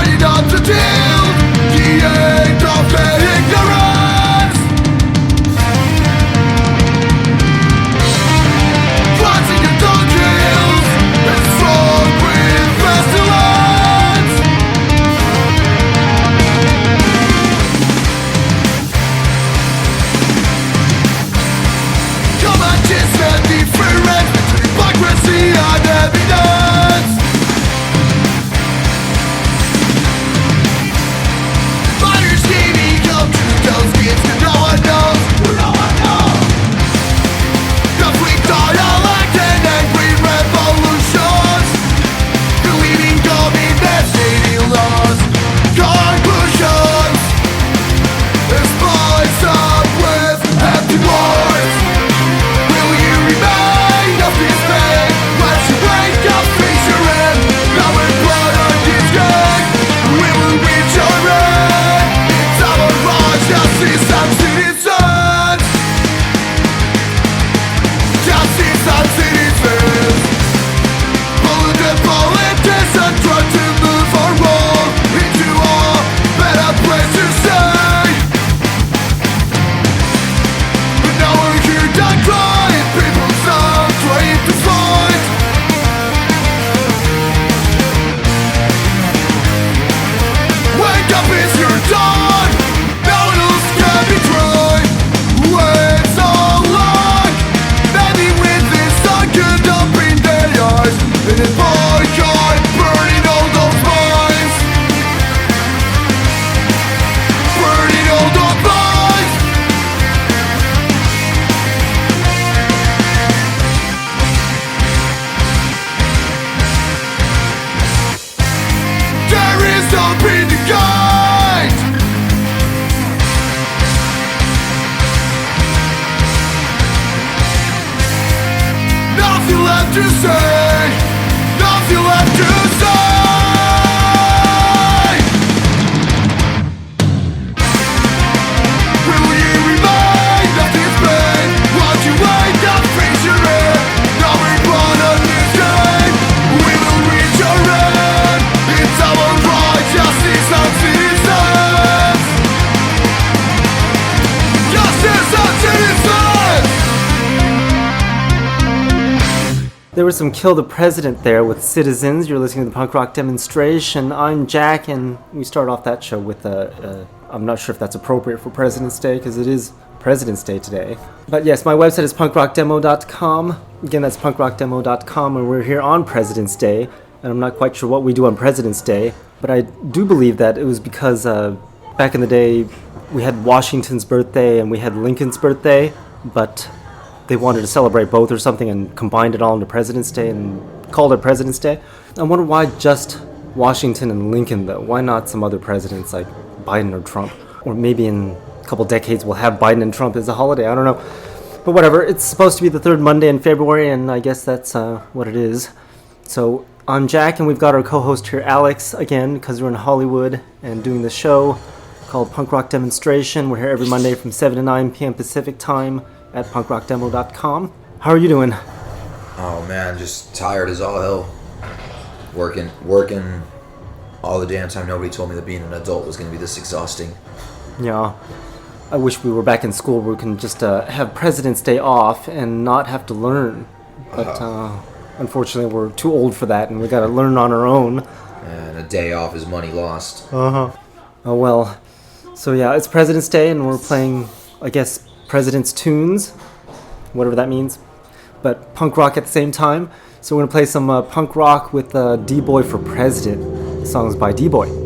trying not to deal the end of their ignorance. Crossing the dungeons and strong with pestilence. Comanches and difference between hypocrisy and evidence. Fighters giving up to those kids who no one knows, Conflict dialect and angry revolutions, believing dominating laws. Conclusions is spliced up with empty words. Will you remain of this pain? Once you break up, face your end. Now we're blood on this game. We will reach our end. It's our right, justice and citizens. Justice and citizens. Polluted politicians try to move our world into a better place to stay. But now we're here to cry, people's out trying to fight. Wake up, it's your dawn. No one else can be tried. Wait so long, maybe with this sun could open their eyes. And if I can't burning all those minds, burning all those minds. There is no being guide. Nothing left to say. Nothing left to say. Will you remain of this pain? Won't you wake up, face your head? Now we're born on this game. We will reach our end. It's our right, justice and citizens. Justice and citizens. There was some Kill the President there with Citizens. You're listening to the Punk Rock Demonstration. I'm Jack, and we start off that show with I'm not sure if that's appropriate for President's Day, because it is President's Day today. But yes, my website is punkrockdemo.com. Again, that's punkrockdemo.com, and we're here on President's Day. And I'm not quite sure what we do on President's Day, but I do believe that it was because back in the day, we had Washington's birthday and we had Lincoln's birthday, but they wanted to celebrate both or something and combined it all into President's Day and called it President's Day. I wonder why just Washington and Lincoln, though. Why not some other presidents like Biden or Trump? Or maybe in a couple decades we'll have Biden and Trump as a holiday. I don't know. But whatever. It's supposed to be the third Monday in February, and I guess that's what it is. So I'm Jack, and we've got our co-host here, Alex, again, because we're in Hollywood and doing the show called Punk Rock Demonstration. We're here every Monday from 7 to 9 p.m. Pacific time at punkrockdemo.com. How are you doing? Oh man, just tired as all hell. Working all the damn time. Nobody told me that being an adult was going to be this exhausting. Yeah. I wish we were back in school where we can just have President's Day off and not have to learn. But unfortunately, we're too old for that, and we got to learn on our own. And a day off is money lost. Oh well. So yeah, it's President's Day, and we're playing, I guess, President's tunes, whatever that means, but punk rock at the same time. So we're going to play some punk rock with D-Boy for President, songs by D-Boy.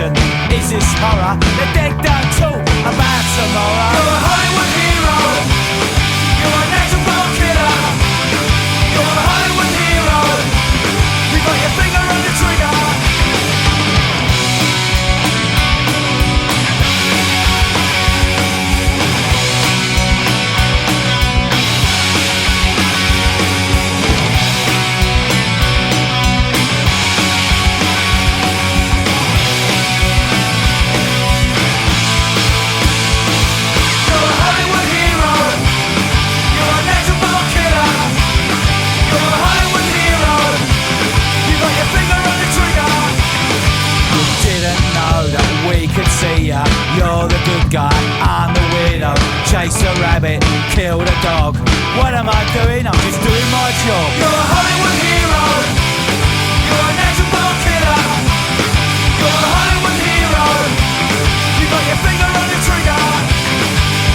fiction? Is this horror? The dead don't talk about tomorrow. You're a Hollywood hero. You're a natural killer. You're a Hollywood hero. You got your finger on the trigger. You're the good guy, I'm the weirdo. Chase a rabbit, kill the dog. What am I doing? I'm just doing my job. You're a Hollywood hero. You're a natural killer. You're a Hollywood hero. You got your finger on the trigger.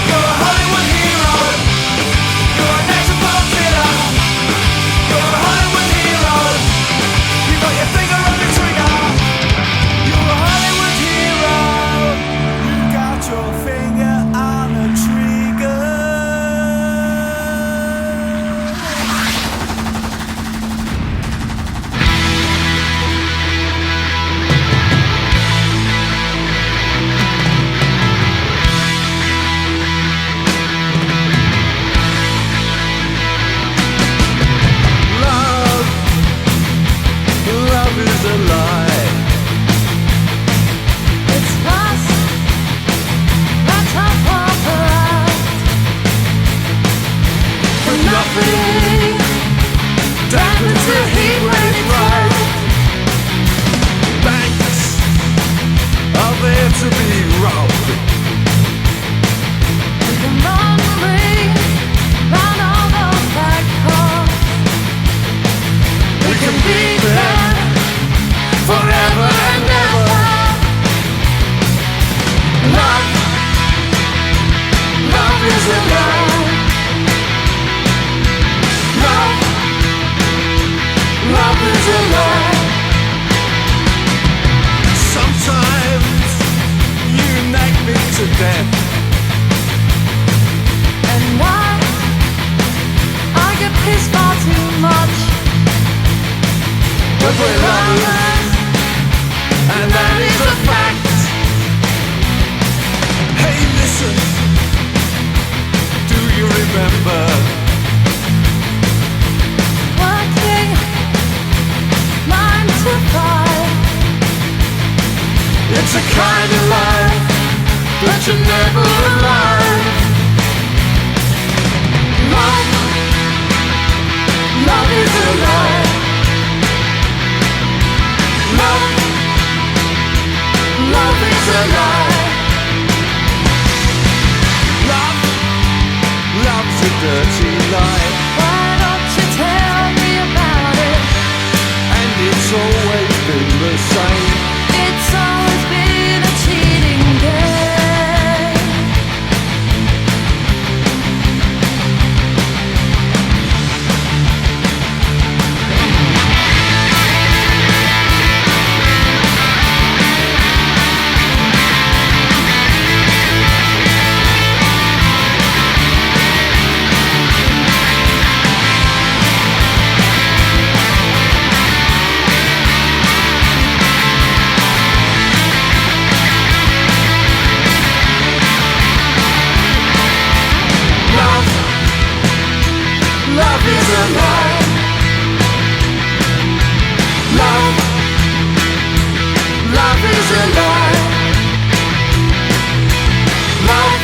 You're a Hollywood hero. You're a natural killer. You're a Hollywood hero. You got your finger on the trigger. You're a Hollywood hero. Got your finger on the trigger. Love is a lie. It's us, that's our purpose. For nothing, diamonds to heat when it's right. Banks are there to be robbed. We can run the ring round all those black cars. We can be there forever and ever. Love, love is a lie. Love, love is a lie. Sometimes you nag me to death. And I get pissed far too much. But we're lovers, and that is a fact. Hey, listen, do you remember? Working 9 to 5. It's a kind of life that you're never alive. Love, love is a lie. Love, love is a lie. Love, love's a dirty lie. Why don't you tell me about it? And it's always been the same. It's always been a cheating game. Love is a lie. Love, love is a lie. Love,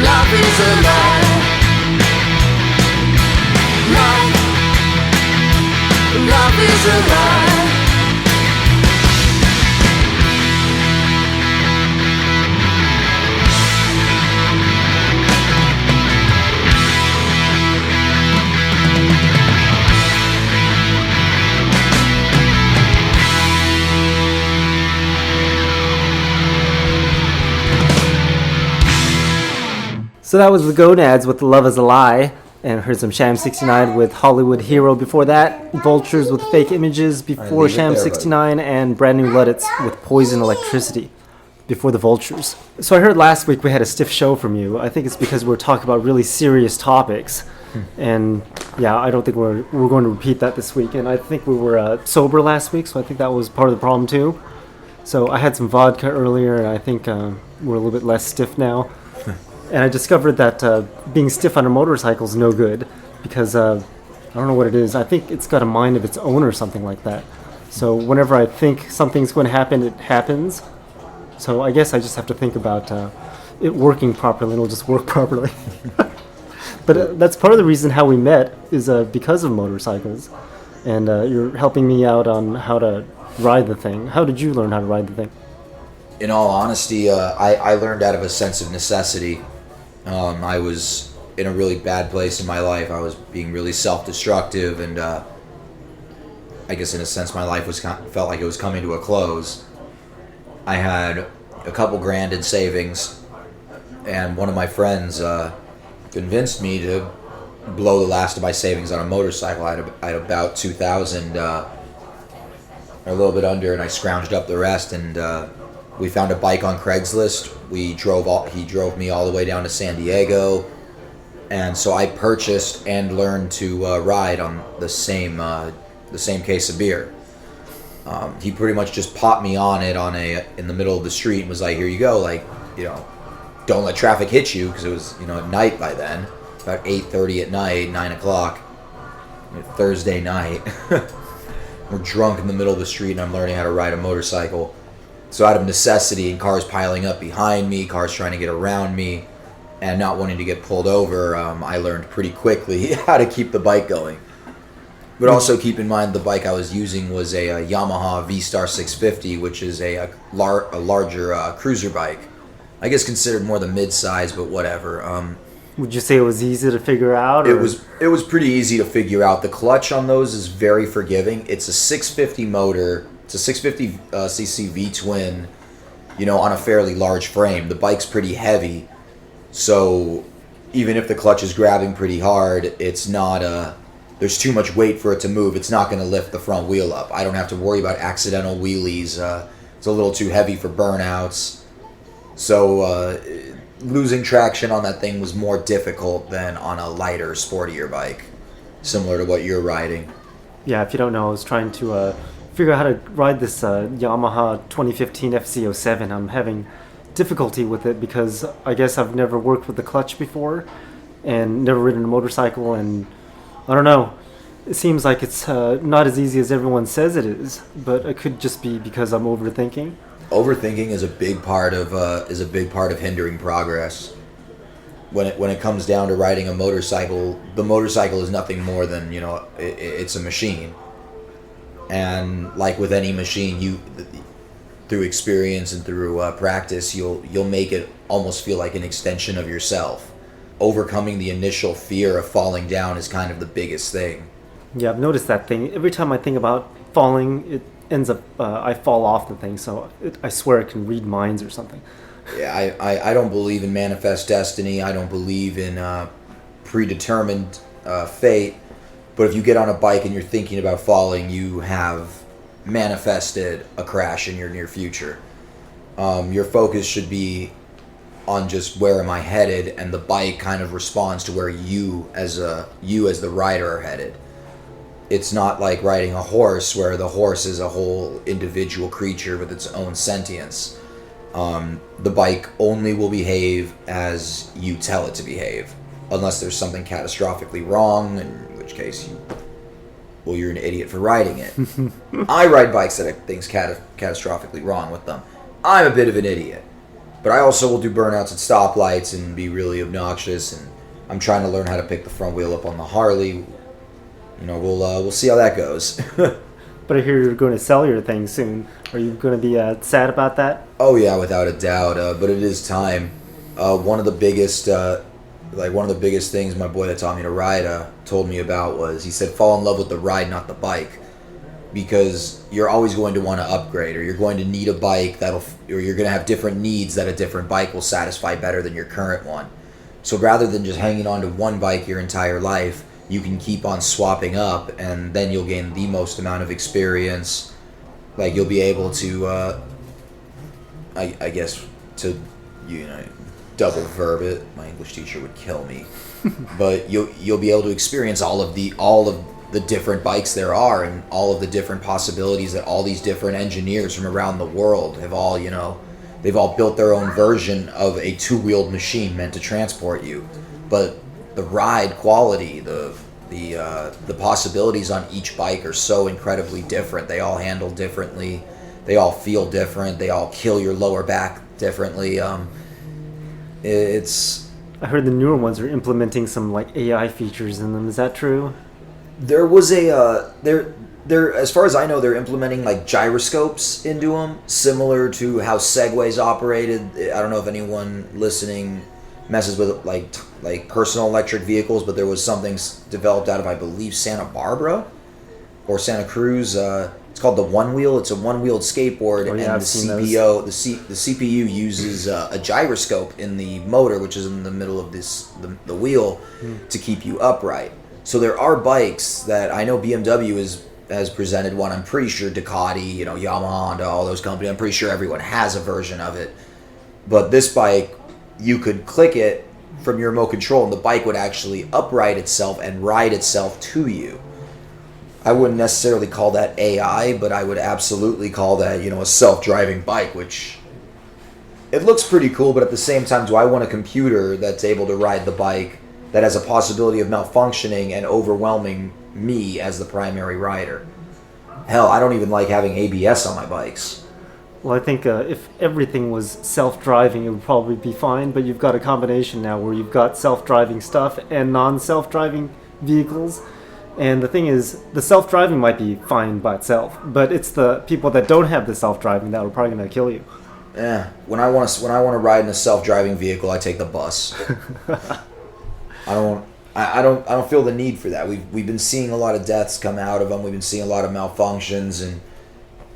love is a lie. Love, love is a lie. So that was the Gonads with Love is a Lie. And heard some Sham 69 with Hollywood Hero before that, Vultures with Fake Images before leave it Sham there, 69, and Brand New Luddits with Poison Electricity before the Vultures. So I heard last week we had a stiff show from you. I think it's because we were talking about really serious topics. And yeah, I don't think we're going to repeat that this week. And I think we were sober last week, so I think that was part of the problem too. So I had some vodka earlier, and I think we're a little bit less stiff now. And I discovered that being stiff on a motorcycle is no good because I don't know what it is. I think it's got a mind of its own or something like that. So whenever I think something's going to happen, it happens. So I guess I just have to think about it working properly, and it'll just work properly. But that's part of the reason how we met is because of motorcycles. And you're helping me out on how to ride the thing. How did you learn how to ride the thing? In all honesty, I learned out of a sense of necessity. I was in a really bad place in my life. I was being really self-destructive, and I guess in a sense my life felt like it was coming to a close. I had a couple grand in savings, and one of my friends convinced me to blow the last of my savings on a motorcycle. I had about 2,000, or a little bit under, and I scrounged up the rest, and we found a bike on Craigslist. He drove me all the way down to San Diego, and so I purchased and learned to ride on the same case of beer. He pretty much just popped me on it in the middle of the street and was like, "Here you go, like, don't let traffic hit you," because it was at night by then, about 8:30 at night, 9 o'clock, Thursday night. We're drunk in the middle of the street, and I'm learning how to ride a motorcycle. So out of necessity, and cars piling up behind me, cars trying to get around me, and not wanting to get pulled over, I learned pretty quickly how to keep the bike going. But also keep in mind the bike I was using was a Yamaha V-Star 650, which is a larger cruiser bike. I guess considered more the mid-size, but whatever. Would you say it was easy to figure out? It was pretty easy to figure out. The clutch on those is very forgiving. It's a 650 motor. It's a 650 cc V-twin, on a fairly large frame. The bike's pretty heavy, so even if the clutch is grabbing pretty hard, it's not there's too much weight for it to move. It's not going to lift the front wheel up. I don't have to worry about accidental wheelies. It's a little too heavy for burnouts. So losing traction on that thing was more difficult than on a lighter, sportier bike, similar to what you're riding. Yeah, if you don't know, I was trying to figure out how to ride this Yamaha 2015 FC07. I'm having difficulty with it because I guess I've never worked with the clutch before and never ridden a motorcycle, and I don't know. It seems like it's not as easy as everyone says it is, but it could just be because I'm overthinking. Overthinking is a big part of hindering progress. When it comes down to riding a motorcycle, the motorcycle is nothing more than it's a machine. And like with any machine, through experience and through practice, you'll make it almost feel like an extension of yourself. Overcoming the initial fear of falling down is kind of the biggest thing. Yeah, I've noticed that thing. Every time I think about falling, it ends up I fall off the thing. So I swear it can read minds or something. Yeah, I don't believe in manifest destiny. I don't believe in predetermined fate. But if you get on a bike and you're thinking about falling, you have manifested a crash in your near future. Your focus should be on just where am I headed, and the bike kind of responds to where you as the rider are headed. It's not like riding a horse where the horse is a whole individual creature with its own sentience. The bike only will behave as you tell it to behave, unless there's something catastrophically wrong, in which case you're an idiot for riding it. I ride bikes that have things catastrophically wrong with them. I'm a bit of an idiot, but I also will do burnouts at stoplights and be really obnoxious, and I'm trying to learn how to pick the front wheel up on the Harley. We'll see how that goes. But I hear you're going to sell your thing soon. Are you going to be sad about that? Oh yeah, without a doubt. But it is time. One of the biggest things my boy that taught me to ride told me about was, he said, fall in love with the ride, not the bike, because you're always going to want to upgrade, or you're going to need a bike or you're going to have different needs that a different bike will satisfy better than your current one. So rather than just hanging on to one bike your entire life, you can keep on swapping up, and then you'll gain the most amount of experience. Like you'll be able to, I guess, to double verb it. My English teacher would kill me, but you'll be able to experience all of the different bikes there are, and all of the different possibilities that all these different engineers from around the world have all they've all built their own version of a two-wheeled machine meant to transport you. But the ride quality, the possibilities on each bike are so incredibly different. They all handle differently. They all feel different. They all kill your lower back differently. It's I heard the newer ones are implementing some like AI features in them. Is that true? there was a they're as far as I know, they're implementing like gyroscopes into them, similar to how Segways operated. I don't know if anyone listening messes with like personal electric vehicles, but there was something developed out of, I believe, Santa Barbara or Santa Cruz. It's called the One Wheel. It's a one-wheeled skateboard, Oh, yeah, and I've the seen CPU the CPU uses a gyroscope in the motor, which is in the middle of the wheel, to keep you upright. So there are bikes that I know BMW has presented one. I'm pretty sure Ducati, Yamaha, Honda, all those companies. I'm pretty sure everyone has a version of it. But this bike, you could click it from your remote control, and the bike would actually upright itself and ride itself to you. I wouldn't necessarily call that AI, but I would absolutely call that, a self-driving bike, which it looks pretty cool, but at the same time, do I want a computer that's able to ride the bike that has a possibility of malfunctioning and overwhelming me as the primary rider? Hell, I don't even like having ABS on my bikes. Well, I think if everything was self-driving, it would probably be fine, but you've got a combination now where you've got self-driving stuff and non-self-driving vehicles. And the thing is, the self-driving might be fine by itself, but it's the people that don't have the self-driving that are probably going to kill you. Yeah, when I want to ride in a self-driving vehicle, I take the bus. I don't feel the need for that. We've been seeing a lot of deaths come out of them. We've been seeing a lot of malfunctions, and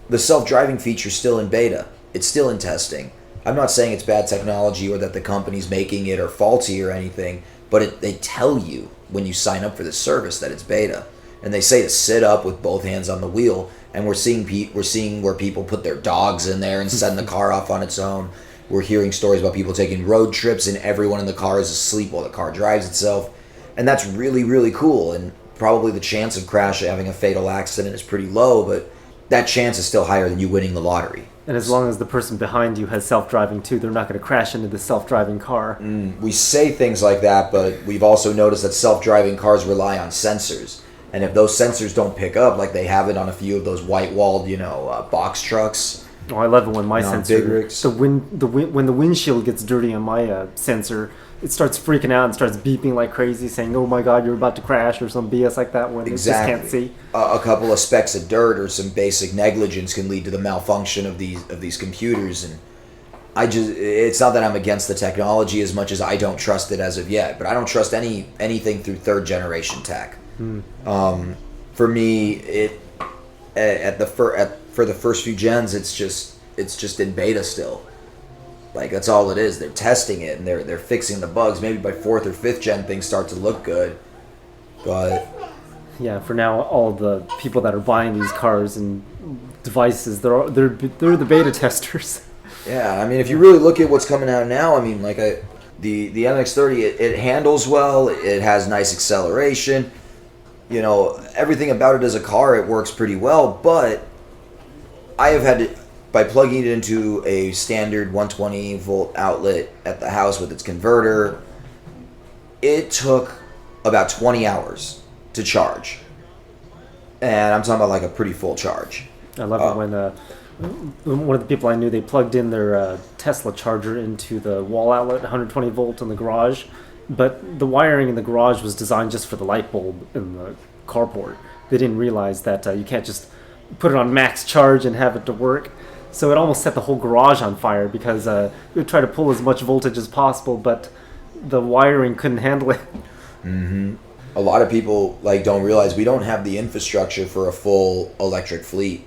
the self-driving feature is still in beta. It's still in testing. I'm not saying it's bad technology or that the company's making it or faulty or anything, but they tell you when you sign up for the service that it's beta, and they say to sit up with both hands on the wheel. And we're seeing where people put their dogs in there and send the car off on its own. We're hearing stories about people taking road trips and everyone in the car is asleep while the car drives itself, and that's really, really cool. And probably the chance of having a fatal accident is pretty low, but that chance is still higher than you winning the lottery. And as long as the person behind you has self-driving too, they're not going to crash into the self-driving car. We say things like that, but we've also noticed that self-driving cars rely on sensors. And if those sensors don't pick up, like they have it on a few of those white-walled, box trucks. Oh, I love it when my No, sensor, big rigs. when the windshield gets dirty on my sensor, it starts freaking out and starts beeping like crazy, saying, "Oh my God, you're about to crash," or some BS like that when Exactly. it just can't see. A couple of specks of dirt or some basic negligence can lead to the malfunction of these computers, and it's not that I'm against the technology as much as I don't trust it as of yet. But I don't trust anything through third generation tech. For me, for the first few gens, it's just in beta still. Like, that's all it is. They're testing it and they're fixing the bugs. Maybe by 4th or 5th gen things start to look good. But Yeah, for now, all the people that are buying these cars and devices, they're the beta testers. yeah, I mean, if you really look at what's coming out now, I mean, like the MX-30, it handles well. It has nice acceleration. Everything about it as a car, it works pretty well. But I have had to, by plugging it into a standard 120 volt outlet at the house with its converter, it took about 20 hours to charge. And I'm talking about like a pretty full charge. I love it when one of the people I knew, they plugged in their Tesla charger into the wall outlet, 120 volt in the garage, but the wiring in the garage was designed just for the light bulb in the carport. They didn't realize that you can't just put it on max charge and have it to work. So it almost set the whole garage on fire because it would try to pull as much voltage as possible, but the wiring couldn't handle it. A lot of people don't realize we don't have the infrastructure for a full electric fleet.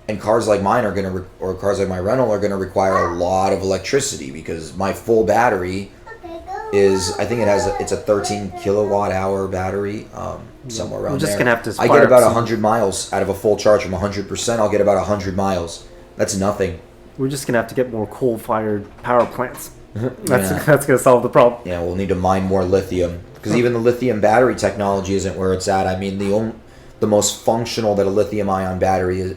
And cars like mine or cars like my rental are going to require a lot of electricity because my full battery is, I think it's a 13 kilowatt hour battery, somewhere around We're just there. gonna have to I fire get up about some- 100 miles out of a full charge from 100%. I'll get about 100 miles. That's nothing. We're just gonna have to get more coal-fired power plants. Yeah. That's gonna solve the problem. Yeah, we'll need to mine more lithium because even the lithium battery technology isn't where it's at. I mean, the most functional that a lithium-ion battery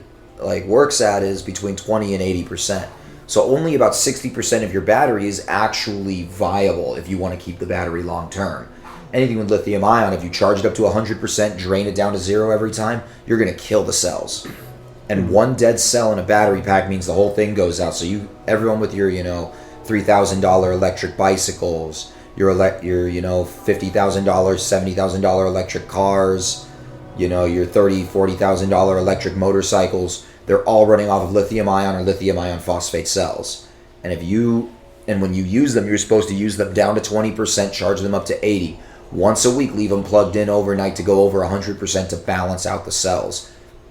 works at is between 20 and 80%. So only about 60% of your battery is actually viable if you want to keep the battery long term. Anything with lithium-ion, if you charge it up to 100%, drain it down to 0 every time, you're going to kill the cells. And one dead cell in a battery pack means the whole thing goes out. So everyone with your $3,000 electric bicycles, your $50,000, $70,000 electric cars, your $30,000, $40,000 electric motorcycles, they're all running off of lithium ion or lithium ion phosphate cells. And when you use them, you're supposed to use them down to 20%, charge them up to 80. Once a week, leave them plugged in overnight to go over 100% to balance out the cells.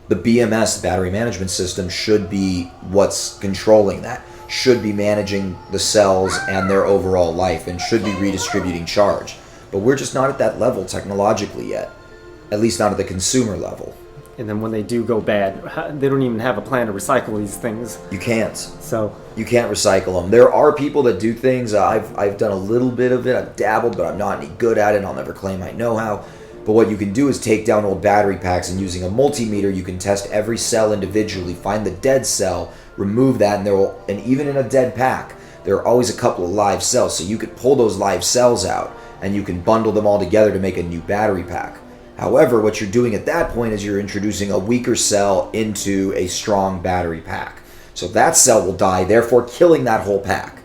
The BMS, the battery management system, should be what's controlling that. Should be managing the cells and their overall life and should be redistributing charge. But we're just not at that level technologically yet. At least not at the consumer level. And then when they do go bad, they don't even have a plan to recycle these things. You can't. So You can't recycle them. There are people that do things. I've done a little bit of it. I've dabbled, but I'm not any good at it. And I'll never claim I know how. But what you can do is take down old battery packs and using a multimeter, you can test every cell individually, find the dead cell, remove that, and even in a dead pack, there are always a couple of live cells. So you could pull those live cells out and you can bundle them all together to make a new battery pack. However, what you're doing at that point is you're introducing a weaker cell into a strong battery pack. So that cell will die, therefore killing that whole pack.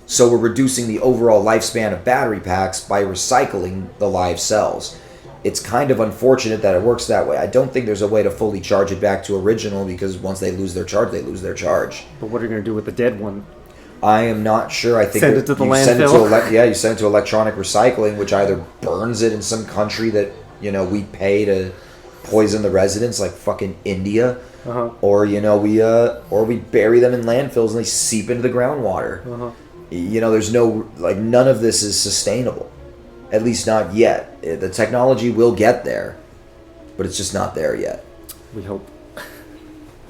So we're reducing the overall lifespan of battery packs by recycling the live cells. It's kind of unfortunate that it works that way. I don't think there's a way to fully charge it back to original because once they lose their charge, they lose their charge. but what are you going to do with the dead one? I am not sure. I think Send it to the you send it landfill? you send it to electronic recycling, which either burns it in some country that we pay to poison the residents, like fucking India, or we bury them in landfills and they seep into the groundwater. There's none of this is sustainable, at least not yet. The technology will get there, but it's just not there yet. We hope.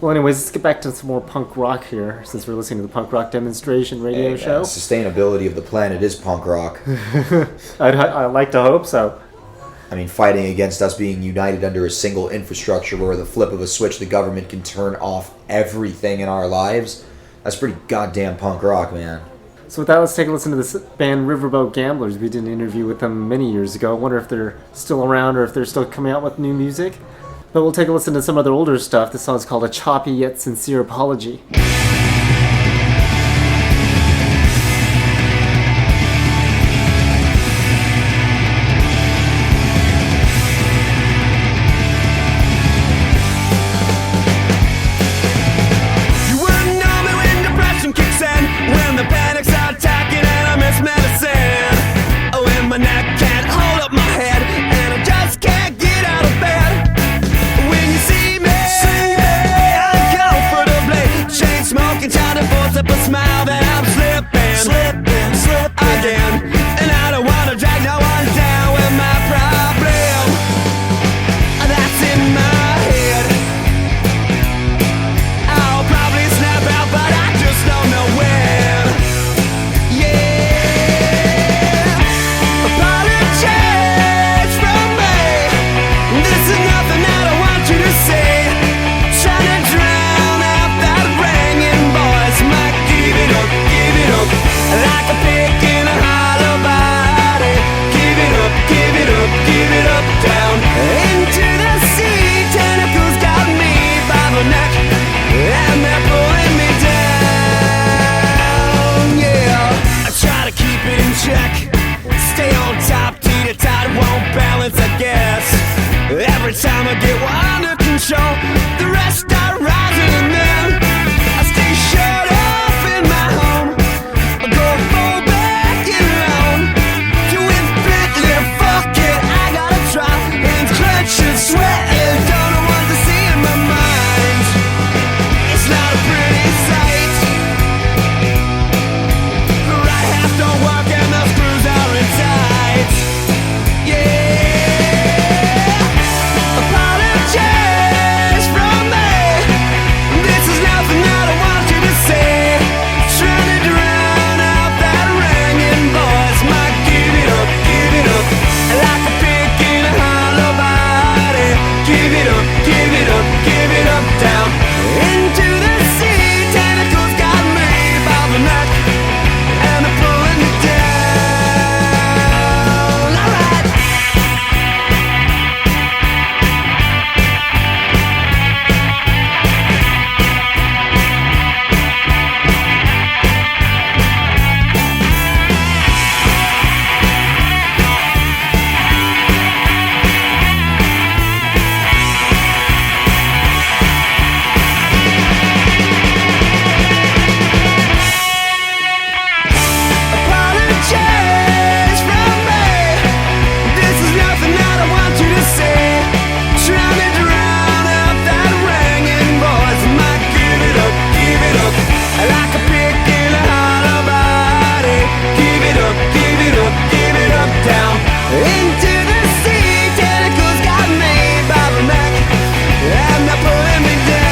Well, anyways, let's get back to some more punk rock here, since we're listening to the punk rock demonstration radio show. Sustainability of the planet is punk rock. I'd like to hope so. I mean, fighting against us being united under a single infrastructure where the flip of a switch the government can turn off everything in our lives, that's pretty goddamn punk rock, man. So with that, let's take a listen to this band Riverboat Gamblers. We did an interview with them many years ago. I wonder if they're still around or if they're still coming out with new music. But we'll take a listen to some of their older stuff. This song's called A Choppy Yet Sincere Apology. You wouldn't know me when depression kicks in, when the panic's attacking and I miss medicine. Oh, and my neck can't hold up my head, and I just can't get out of bed. When you see me uncomfortably, chains chase from me. This is nothing that I want you to see. Trying to drown out that ringing voice. I might give it up, like a pig in a hollow body. Give it up, down into the sea. Tentacles got me by the neck, and they're pulling me down.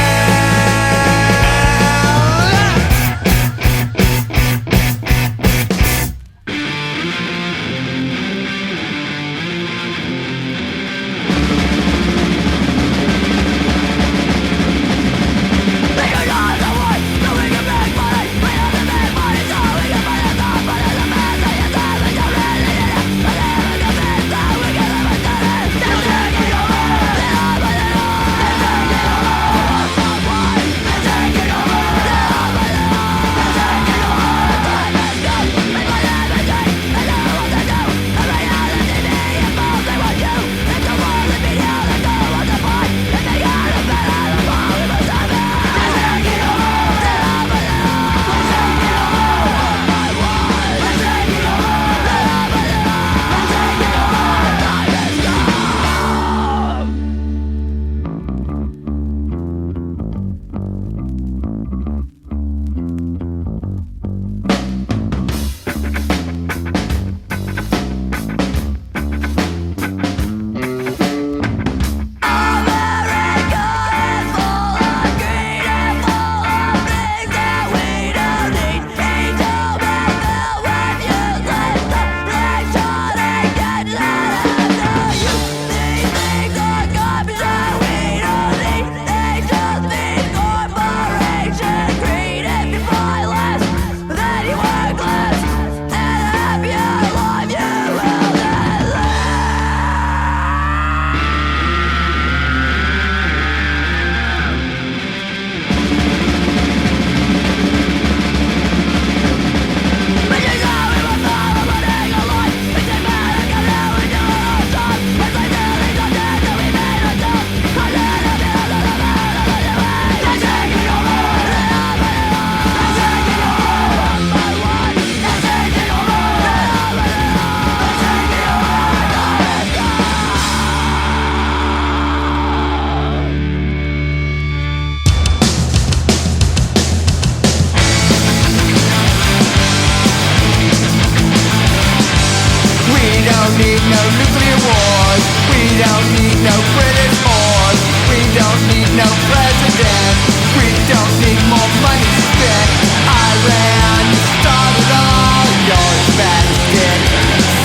Need no nuclear wars. We don't need no British wars. We don't need no president. We don't need more money spent. Iran, you started all your Afghanistan.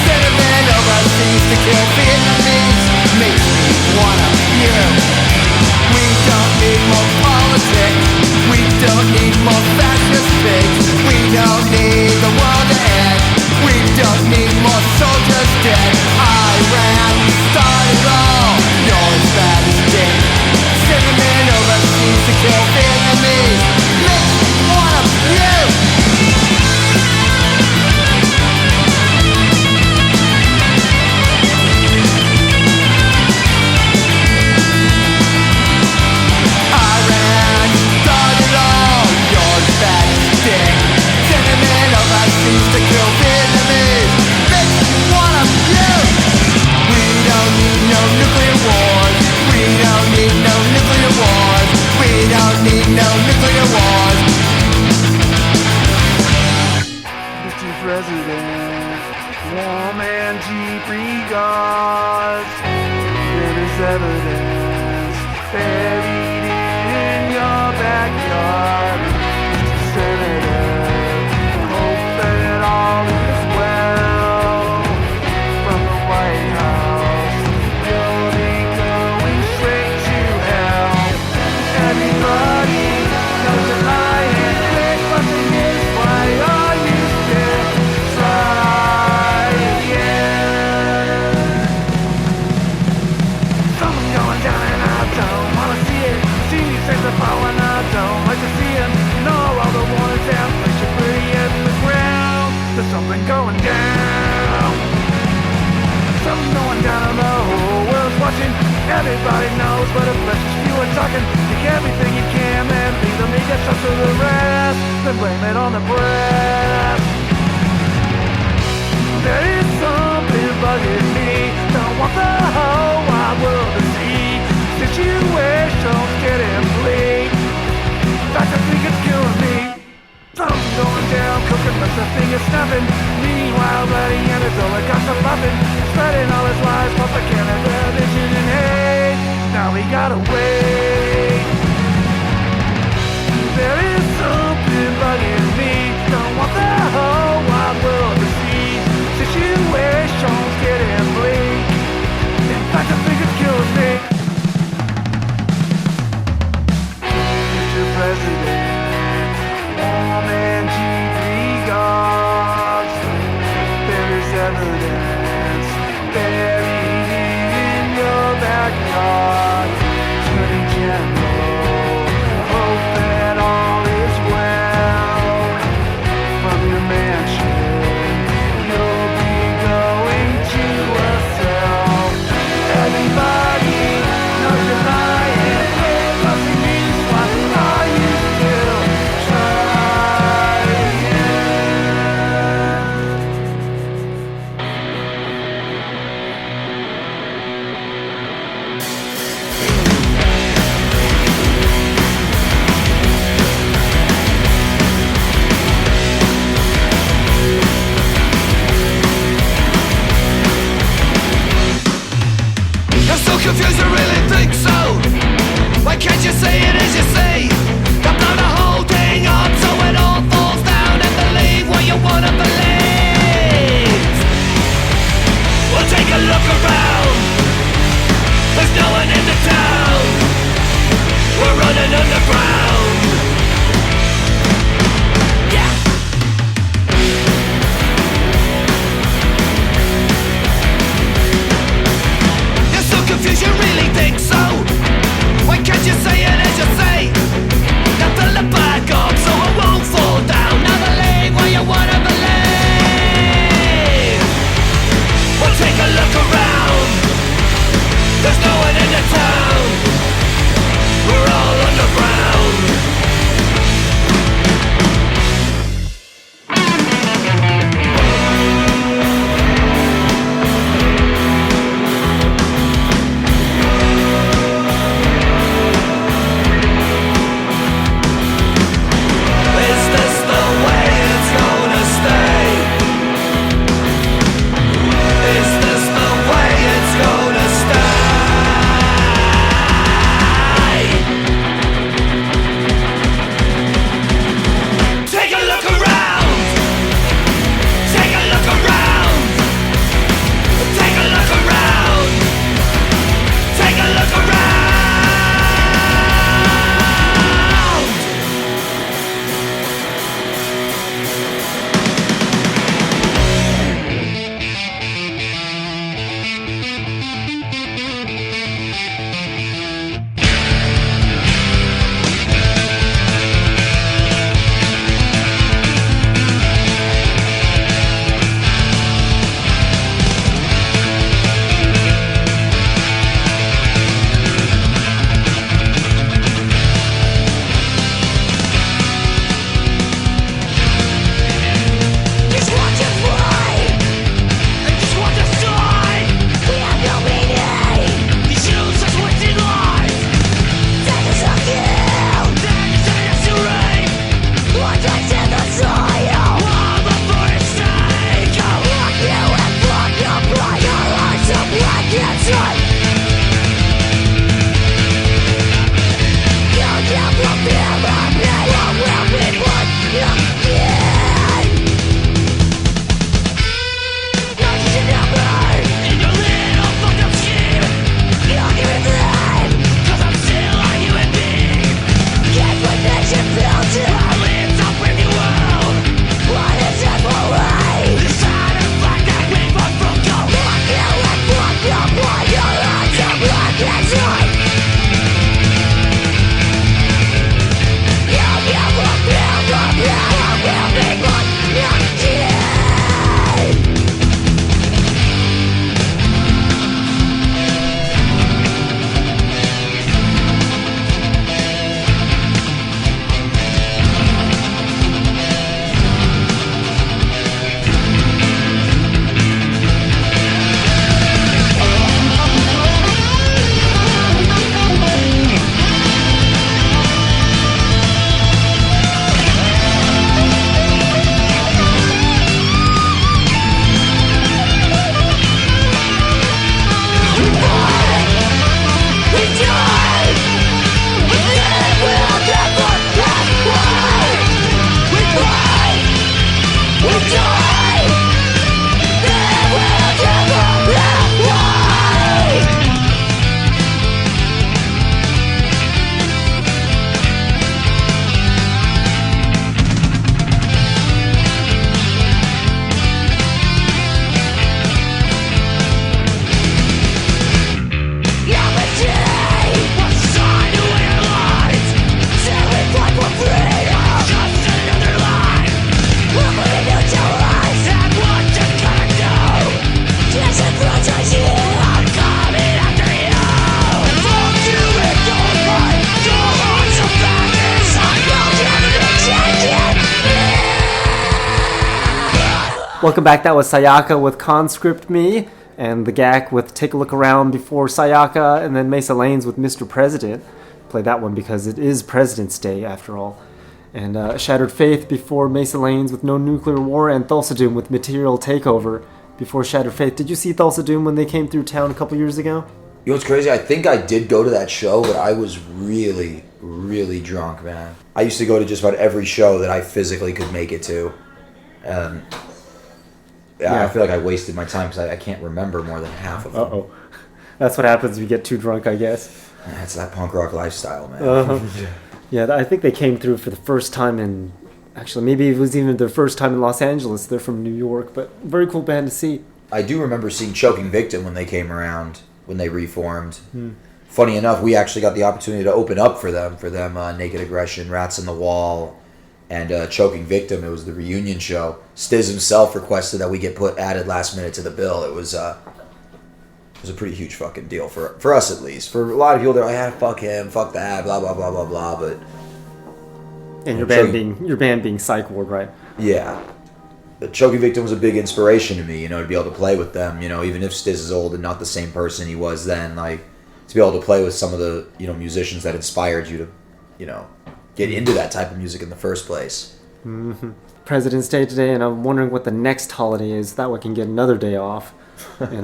Sentiment overseas to kill Vietnamese makes me wanna puke. We don't need more politics. We don't need more fascist pigs. We don't need the world to end. We don't need more soldiers dead. Iran started all. You're as bad as dead. Sentiment overseas to kill Vietnamese makes me wanna puke. Iran started all. You're as bad as dead. Sentiment overseas to kill Vietnamese makes me wanna puke. We don't need no nuclear wars. We don't need no nuclear wars. We don't need no nuclear wars. Mr. President, warm and cheap regards. There is evidence buried in your backyard. Mr. Senator, hope that all is well. From the White House, you'll be going straight to hell. Everybody knows that I am great, but the thing is, why are you still trying? Something's going down and I don't wanna see it. See me take the power and I don't like to see it. Know all the warnings and place you pretty in the ground. There's something going down. Something going down and the whole world's watching. Everybody knows, but if less few are talking. Take everything you can, then leave the media stuff to the rest. Then blame it on the press. just a thing of snuffing. Meanwhile, Buddy and his oligarchs are bluffing, spreading all his lies, propaganda, vision, and hate. Now we gotta wait. There is something bugging me. Don't want the whole wide world to see. Situation's getting bleak. In fact, I think it kills me. Mr. President, woman TV gods. There is evidence buried in your backyard. Attorney General, hope that all is well. From your mansion, you'll be going to a cell. Everybody knows you're lying. Nothing means what are you still trying? You're so confused, you really think so? Why can't you say it as you say? You blow the whole thing up so it all falls down and believe what you wanna believe. Well, take a look around. There's no one in the town. We're running underground. Yeah. You're so confused, you really think so? Why can't you say it as you say? Now fill it back up so it won't fall down. Now believe what you wanna believe. Well, take a look around. There's no one in the town. We're all underground. Welcome back. That was Sayaka with Conscript Me, and the GAC with Take a Look Around before Sayaka, and then Mesa Lanes with Mr. President. Play that one because it is President's Day after all. And Shattered Faith before Mesa Lanes with No Nuclear War, and Thulsa Doom with Material Takeover before Shattered Faith. Did you see Thulsa Doom when they came through town a couple years ago? You know what's crazy? I think I did go to that show, but I was really, really drunk, man. I used to go to just about every show that I physically could make it to. I feel like I wasted my time because I can't remember more than half of them. Uh-oh. That's what happens when you get too drunk, I guess. That's that punk rock lifestyle, man. Yeah, I think they came through for the first time in... Actually, maybe it was even their first time in Los Angeles. They're from New York, but very cool band to see. I do remember seeing Choking Victim when they came around, when they reformed. Funny enough, we actually got the opportunity to open up for them. Naked Aggression, Rats in the Wall, and Choking Victim. It was the reunion show. Stiz himself requested that we get added last minute to the bill. It was a pretty huge fucking deal for us, at least. For a lot of people, they're like, fuck him, fuck that, blah blah blah blah blah. But and your band being Psych Ward, right? Yeah. The Choking Victim was a big inspiration to me, to be able to play with them, even if Stiz is old and not the same person he was then, like, to be able to play with some of the, musicians that inspired you to, get into that type of music in the first place. Mm-hmm. President's Day today, and I'm wondering what the next holiday is. That way I can get another day off. And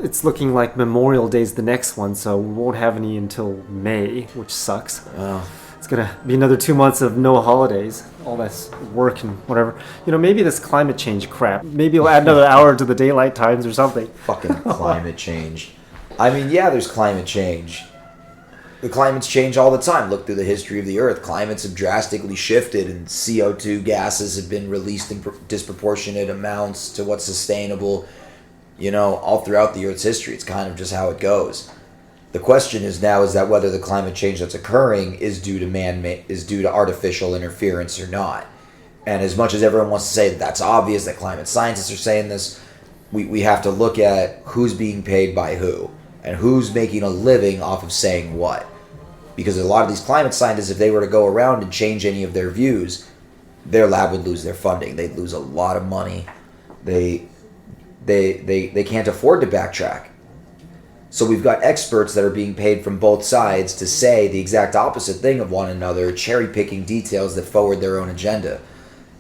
it's looking like Memorial Day's the next one, so we won't have any until May, which sucks. Oh. It's going to be another 2 months of no holidays. All this work and whatever. Maybe this climate change crap. Maybe we'll add another hour to the daylight times or something. Fucking climate change. I mean, yeah, there's climate change. The climates change all the time. Look through the history of the Earth. Climates have drastically shifted, and CO2 gases have been released in disproportionate amounts to what's sustainable, all throughout the Earth's history. It's kind of just how it goes. The question is that whether the climate change that's occurring is due to artificial interference or not. And as much as everyone wants to say that that's obvious, that climate scientists are saying this, we have to look at who's being paid by who and who's making a living off of saying what. Because a lot of these climate scientists, if they were to go around and change any of their views, their lab would lose their funding. They'd lose a lot of money. They can't afford to backtrack. So we've got experts that are being paid from both sides to say the exact opposite thing of one another, cherry-picking details that forward their own agenda.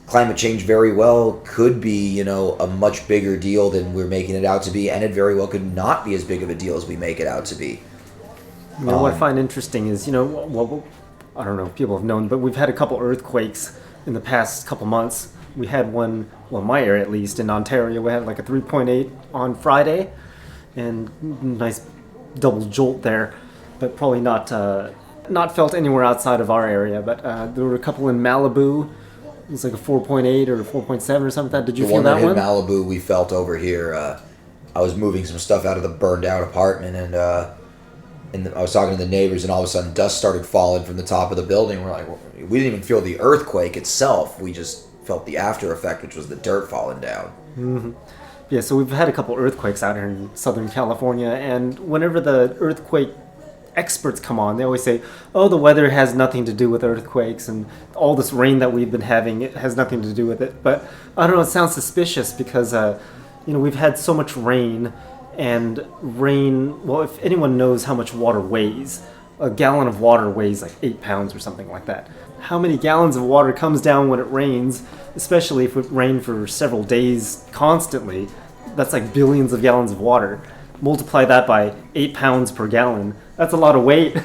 Climate change very well could be, a much bigger deal than we're making it out to be, and it very well could not be as big of a deal as we make it out to be. What I find interesting is, I don't know if people have known, but we've had a couple earthquakes in the past couple months. We had one, well, in my area at least, in Ontario. We had like a 3.8 on Friday. And nice double jolt there, but probably not felt anywhere outside of our area. But there were a couple in Malibu. It was like a 4.8 or 4.7 or something like that. Did you feel that one? The one that hit Malibu, we felt over here. I was moving some stuff out of the burned out apartment, and I was talking to the neighbors, and all of a sudden dust started falling from the top of the building. We're like, we didn't even feel the earthquake itself. We just felt the after effect, which was the dirt falling down. Mm-hmm. Yeah, so we've had a couple earthquakes out here in Southern California, and whenever the earthquake experts come on, they always say, oh, the weather has nothing to do with earthquakes, and all this rain that we've been having, it has nothing to do with it. But, I don't know, it sounds suspicious because, we've had so much rain, and rain, well, if anyone knows how much water weighs, a gallon of water weighs like 8 pounds or something like that. How many gallons of water comes down when it rains, especially if it rained for several days constantly? That's like billions of gallons of water. Multiply that by 8 pounds per gallon. That's a lot of weight,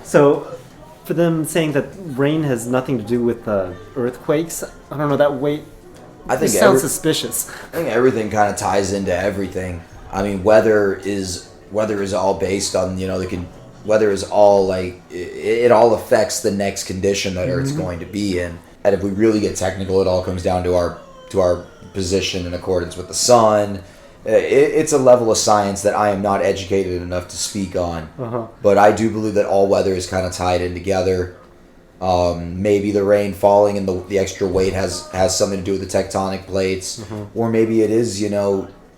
So for them saying that rain has nothing to do with earthquakes, I don't know, that weight sounds suspicious. I think everything kind of ties into everything. I mean, weather is all based on, weather is all like, it all affects the next condition that Earth's going to be in. And if we really get technical, it all comes down to our position in accordance with the sun. It's a level of science that I am not educated enough to speak on. Uh-huh. But I do believe that all weather is kind of tied in together. Maybe the rain falling and the extra weight has something to do with the tectonic plates. Mm-hmm. Or maybe it is,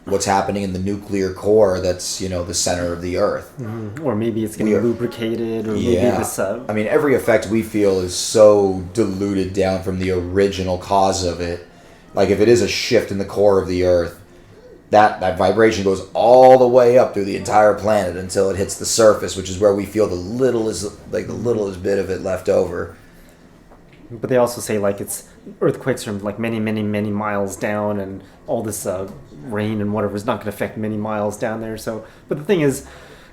what's happening in the nuclear core that's, the center of the Earth. Mm-hmm. Or maybe it's getting lubricated, or maybe this... I mean, every effect we feel is so diluted down from the original cause of it. like if it is a shift in the core of the Earth, that vibration goes all the way up through the entire planet until it hits the surface, which is where we feel the littlest bit of it left over. But they also say like it's earthquakes from like many, many, many miles down, and all this rain and whatever is not going to affect many miles down there. So, but the thing is,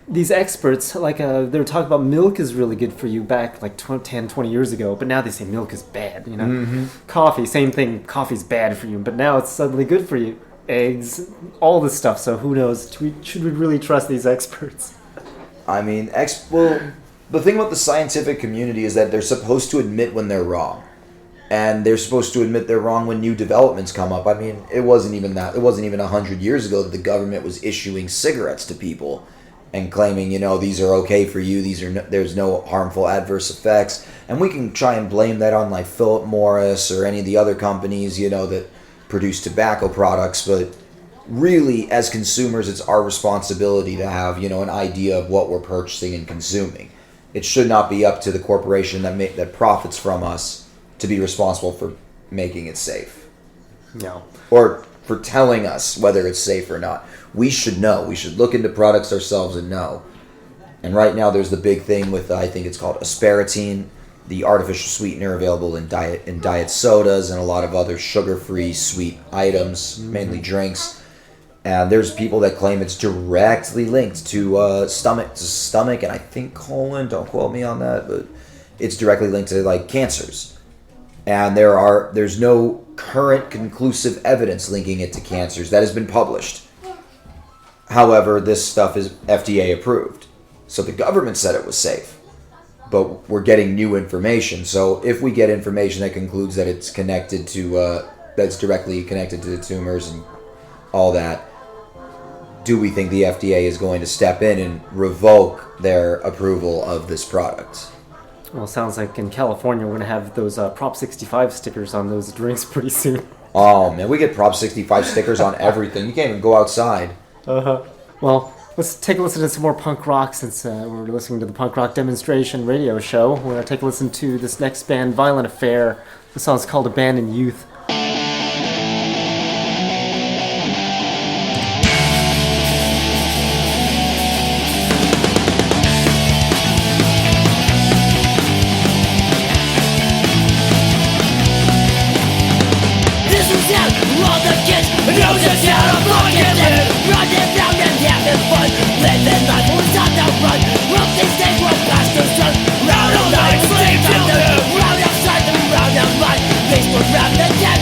these experts, like they were talking about milk is really good for you back like 10, 20 years ago, but now they say milk is bad, you know? Mm-hmm. Coffee, same thing, coffee's bad for you, but now it's suddenly good for you. Eggs, all this stuff, so who knows? Should we really trust these experts? I mean, the thing about the scientific community is that they're supposed to admit when they're wrong. And they're supposed to admit they're wrong when new developments come up. I mean, it wasn't even 100 years ago that the government was issuing cigarettes to people and claiming, these are okay for you, there's no harmful adverse effects. And we can try and blame that on like Philip Morris or any of the other companies, that produce tobacco products, but really as consumers it's our responsibility to have, an idea of what we're purchasing and consuming. It should not be up to the corporation that profits from us to be responsible for making it safe. No. Or for telling us whether it's safe or not. We should know. We should look into products ourselves and know. And right now there's the big thing with, I think it's called aspartame, the artificial sweetener available in diet sodas and a lot of other sugar-free sweet items, mainly drinks. And there's people that claim it's directly linked to stomach and I think colon, don't quote me on that, but it's directly linked to like cancers. And there's no current conclusive evidence linking it to cancers that has been published. However, this stuff is FDA approved. So the government said it was safe. But we're getting new information. So if we get information that concludes that it's connected to, that's directly connected to the tumors and all that, do we think the FDA is going to step in and revoke their approval of this product? Well, it sounds like in California we're going to have those Prop 65 stickers on those drinks pretty soon. Oh, man, we get Prop 65 stickers on everything. You can't even go outside. Well, let's take a listen to some more punk rock since we're listening to the Punk Rock Demonstration radio show. We're going to take a listen to this next band, Violent Affair. The song's called Abandoned Youth. Round the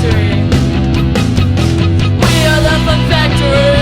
factory. We are the fun factory.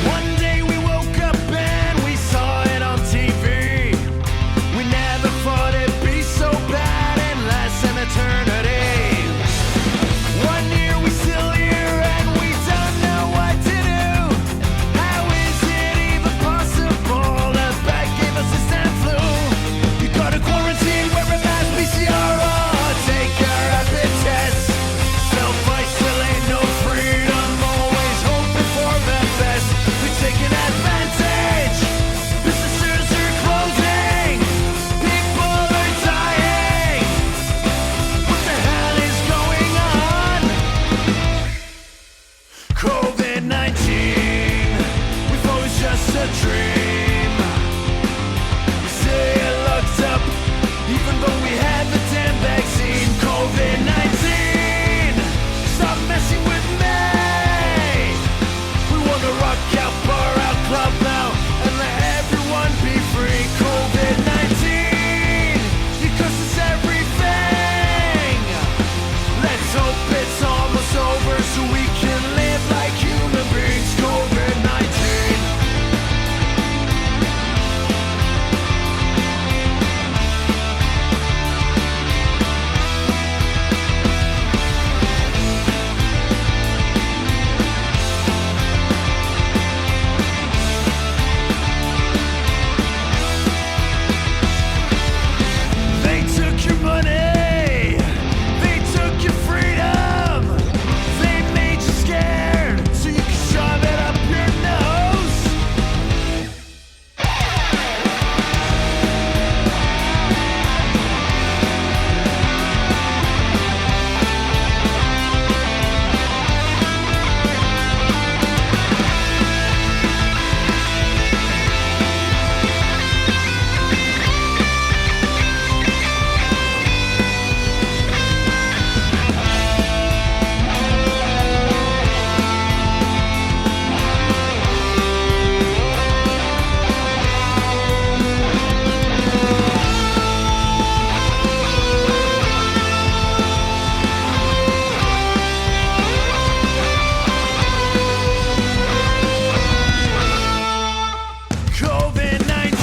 One day we woke up and we saw it on TV. We never thought it'd be so bad and last an eternity. 1 year we still here and we don't know what to do. How is it even possible that back gave us this damn flu? You gotta quarantine, wear a mask, PCR, or take a rapid test. Self-isolate, no freedom, always hoping for the best. We're taking advantage. Businesses are closing. People are dying. What the hell is going on? COVID-19. We thought it was just a dream. We stay locked up, even though we had the damn vaccine. COVID-19. Stop messing with me. We wanna rock out, bar out, club now, and let everyone be free. COVID-19, because it's everything. Let's hope it's almost over so we can live like human beings. COVID-19. They took your money, they took your freedom, they made you scared so you could shove it up your nose. COVID-19,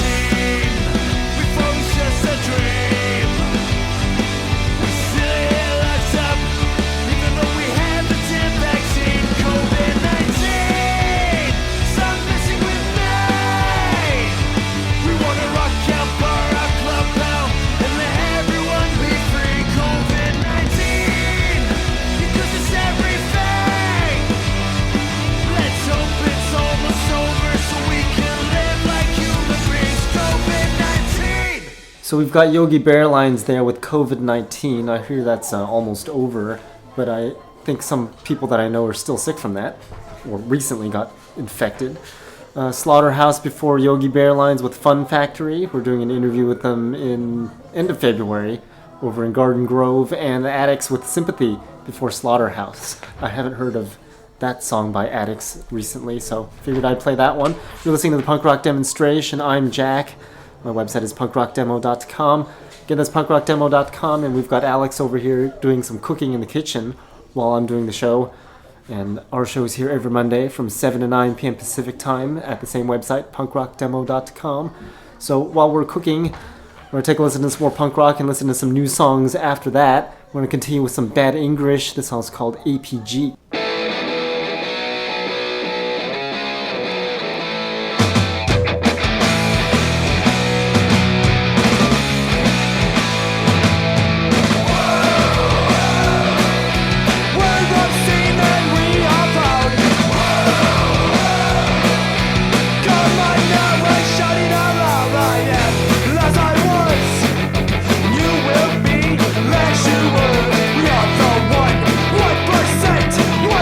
we thought it was just a dream. We still here locked up, even though we had the damn vaccine. COVID-19, stop messing with me. We wanna rock out, bar out, club now, and let everyone be free. COVID-19, because it's everything. Let's hope it's almost over so we can live like human beings. COVID-19. So we've got Yogi Bear Lines there with COVID-19. I hear that's almost over, but I think some people that I know are still sick from that, or recently got infected. Slaughterhouse before Yogi Bear Lines with Fun Factory. We're doing an interview with them in end of February over in Garden Grove, and the Addicts with Sympathy before Slaughterhouse. I haven't heard of that song by Addicts recently, so figured I'd play that one. You're listening to the Punk Rock Demonstration. I'm Jack. My website is punkrockdemo.com. Again, that's punkrockdemo.com, and we've got Alex over here doing some cooking in the kitchen while I'm doing the show. And our show is here every Monday from 7 to 9 p.m. Pacific time at the same website, punkrockdemo.com. So while we're cooking, we're going to take a listen to some more punk rock and listen to some new songs after that. We're going to continue with some Bad English. This song's called APG. We are the 1%.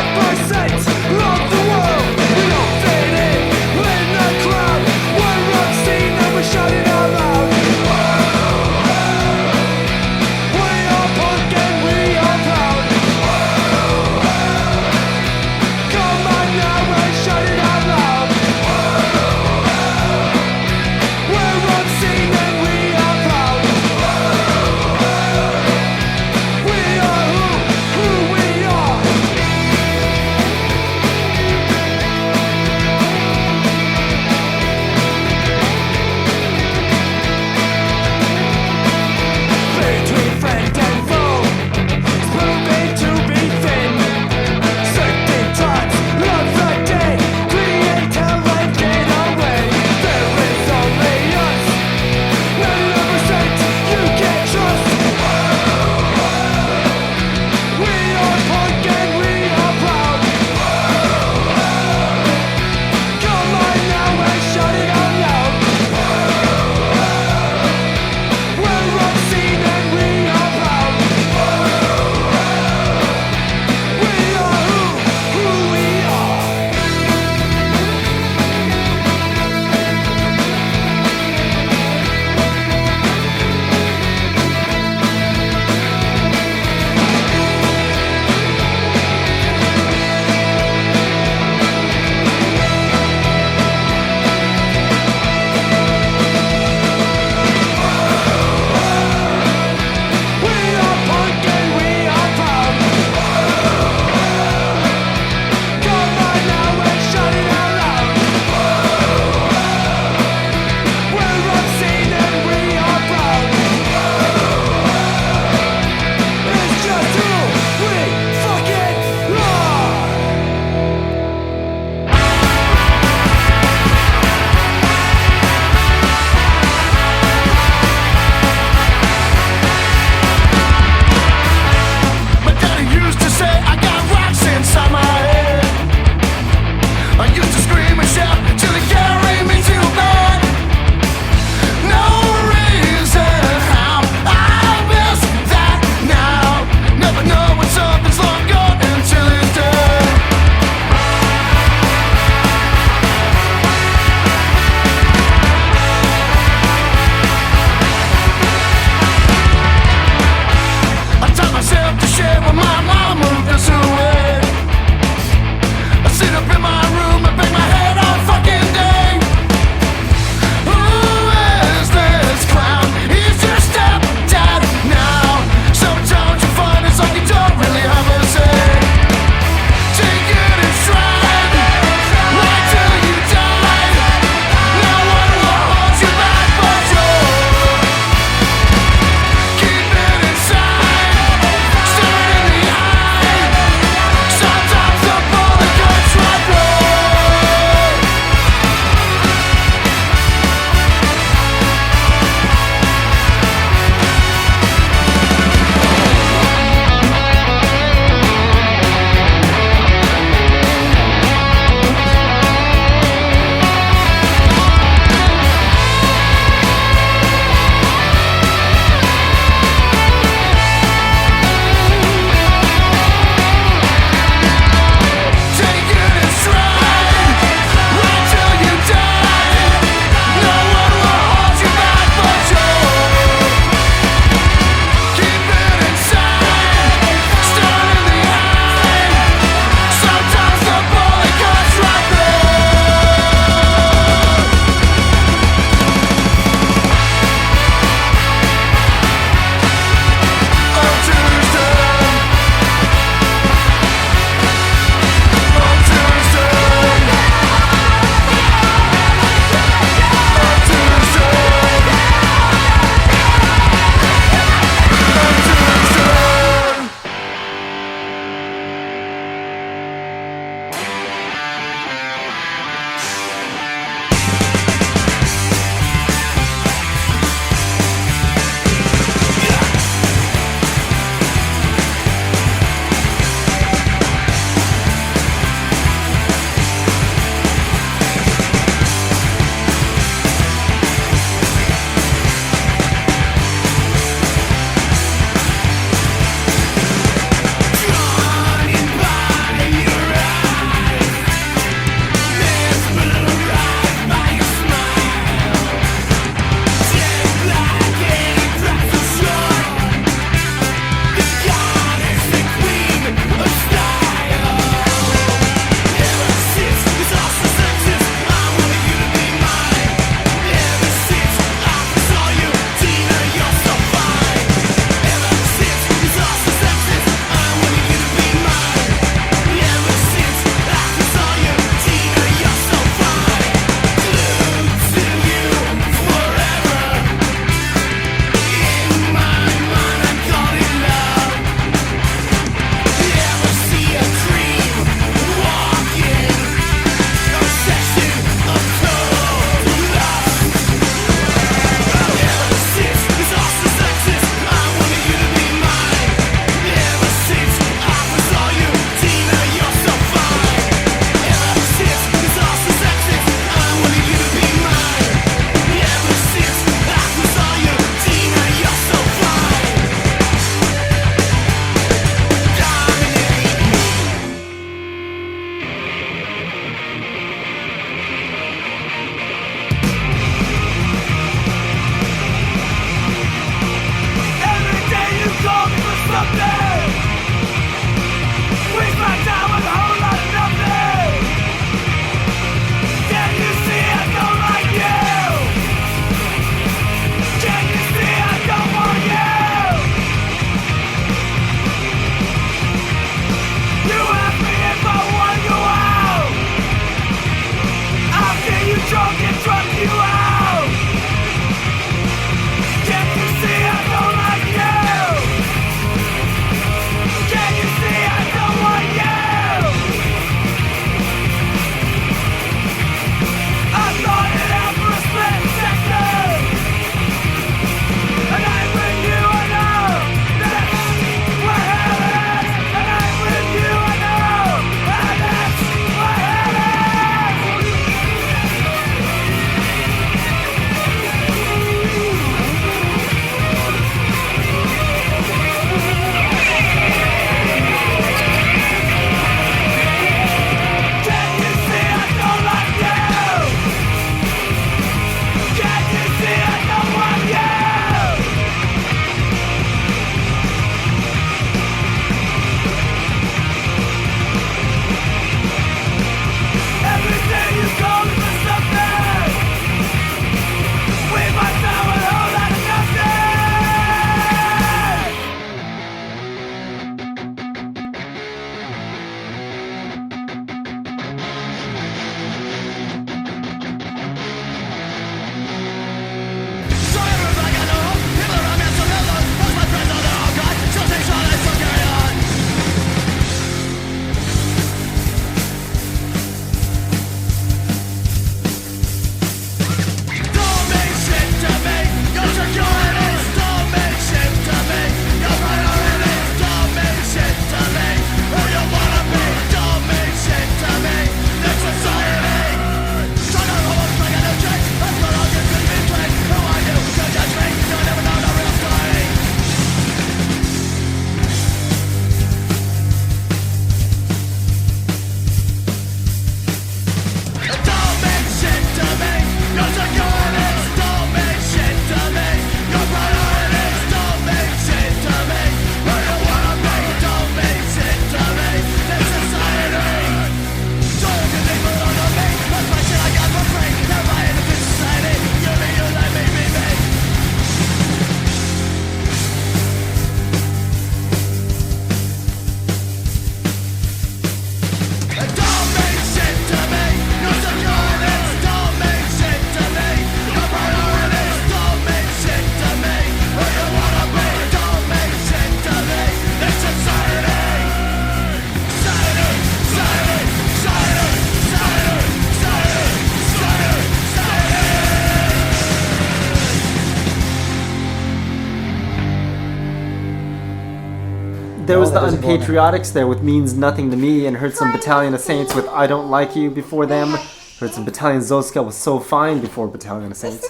there was that the doesn't go on there. Unpatriotics there with Means Nothing to Me, and heard some Battalion of Saints with I Don't Like You before them. Heard some Battalion Zoska with So Fine before Battalion of Saints.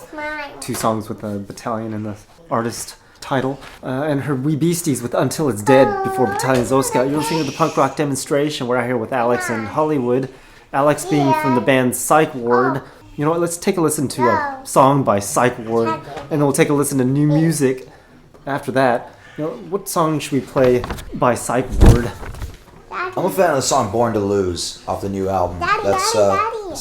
Two songs with the Battalion in the artist title. And heard We Beasties with Until It's Dead before Battalion Zoska. You're listening to the punk rock demonstration. We're out here with Alex in Hollywood. Alex being from the band Psych Ward. You know what, let's take a listen to a song by Psych Ward, and then we'll take a listen to new music after that. You know, what song should we play by Psych Ward? I'm a fan of the song "Born to Lose" off the new album. That's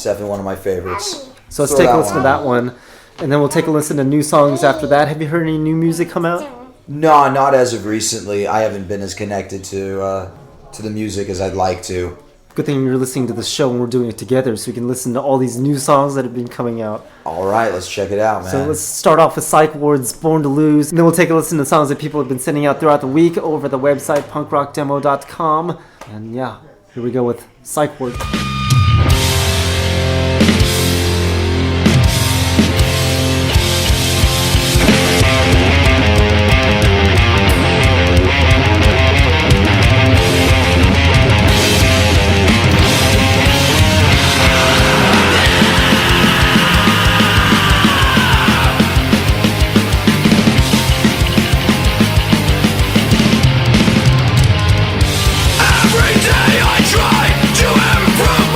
definitely one of my favorites. So let's Throw take a that listen to that one, and then we'll take a listen to new songs after that. Have you heard any new music come out? No, not as of recently. I haven't been as connected to the music as I'd like to. Good thing you're listening to the show and we're doing it together, so we can listen to all these new songs that have been coming out. All right, let's check it out, man. So let's start off with Psych Ward's Born to Lose, and then we'll take a listen to songs that people have been sending out throughout the week over the website punkrockdemo.com. And yeah, here we go with Psych Ward. Every day I try to improve.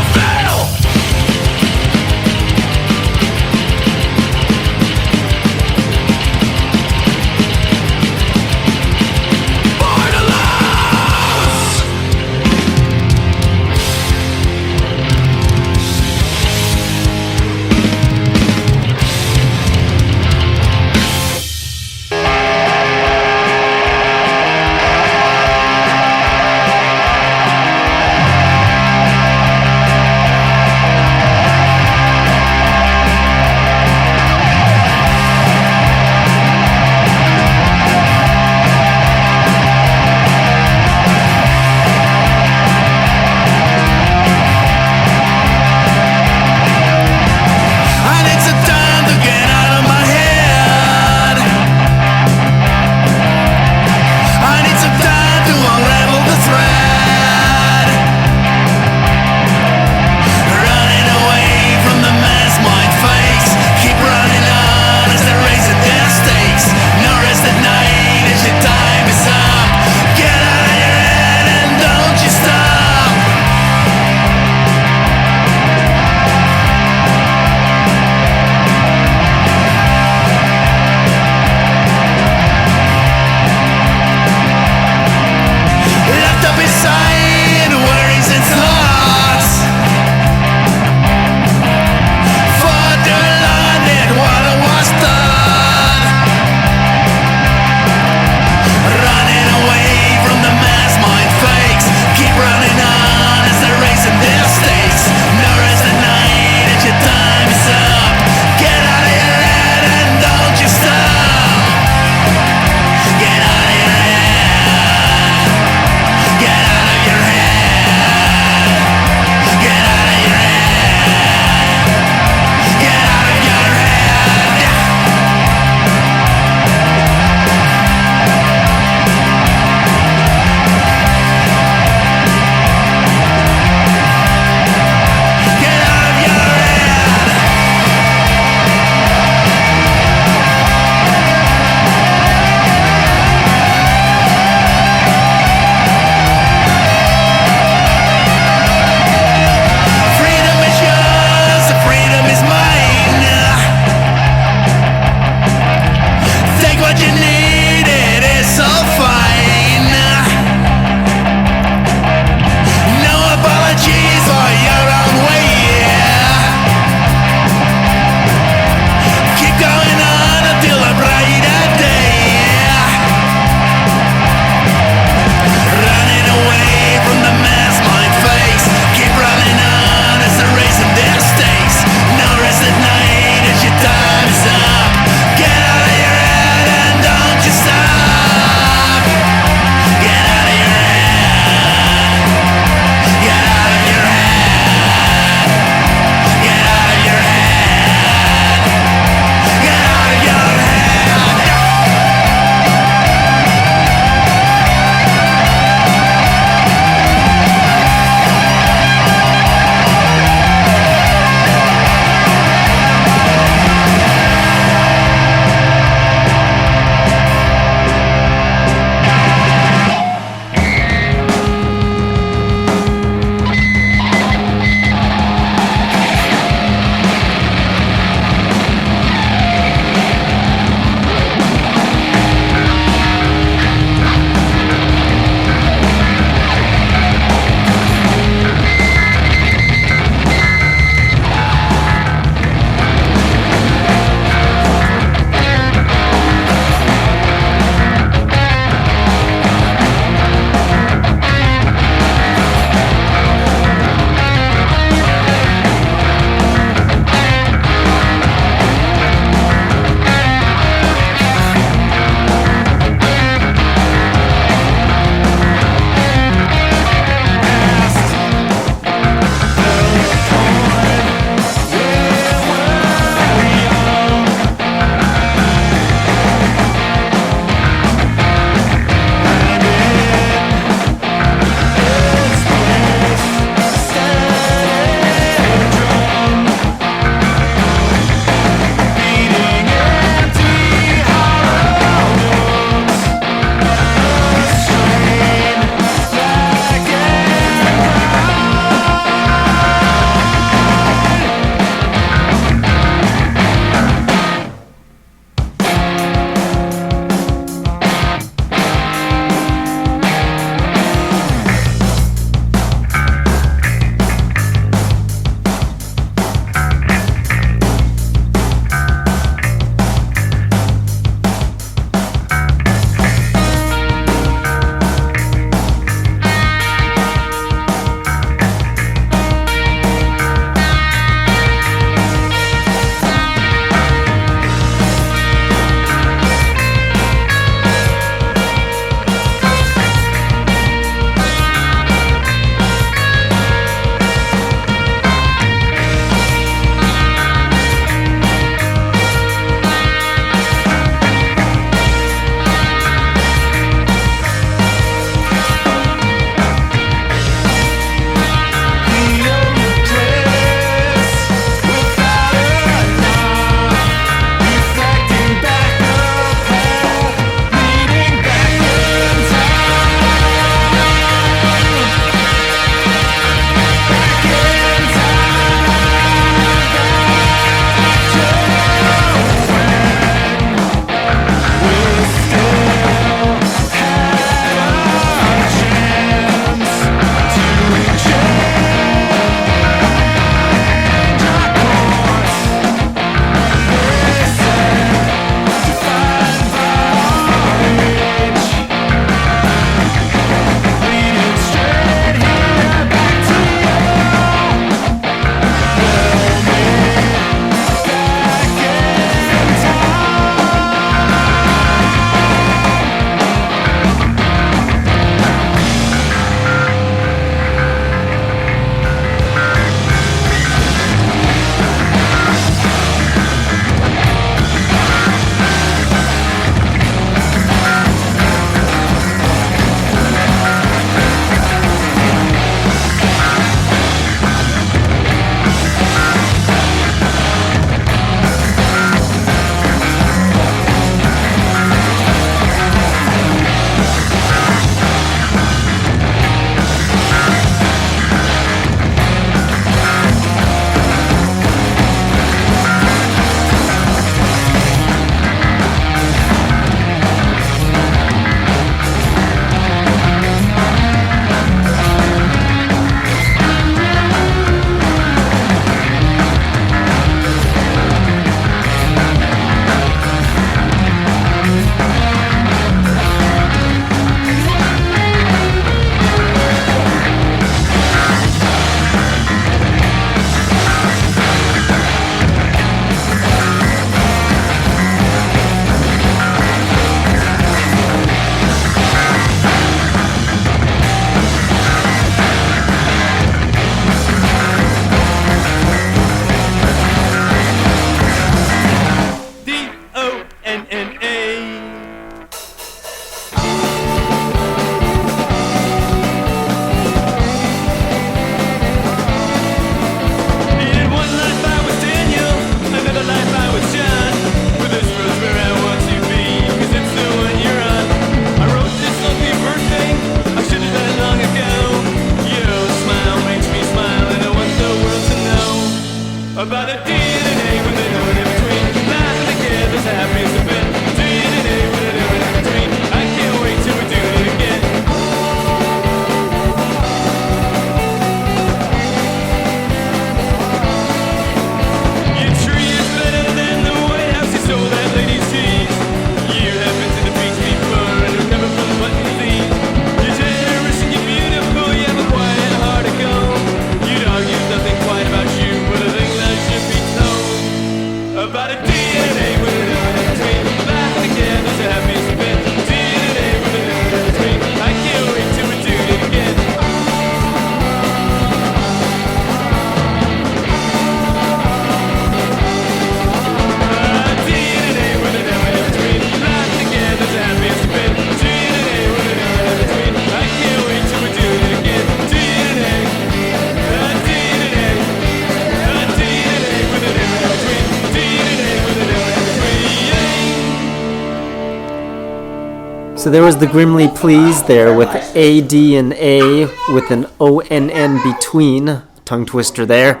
So there was the Grimly Please there with AD and A with an ONN between, tongue twister there.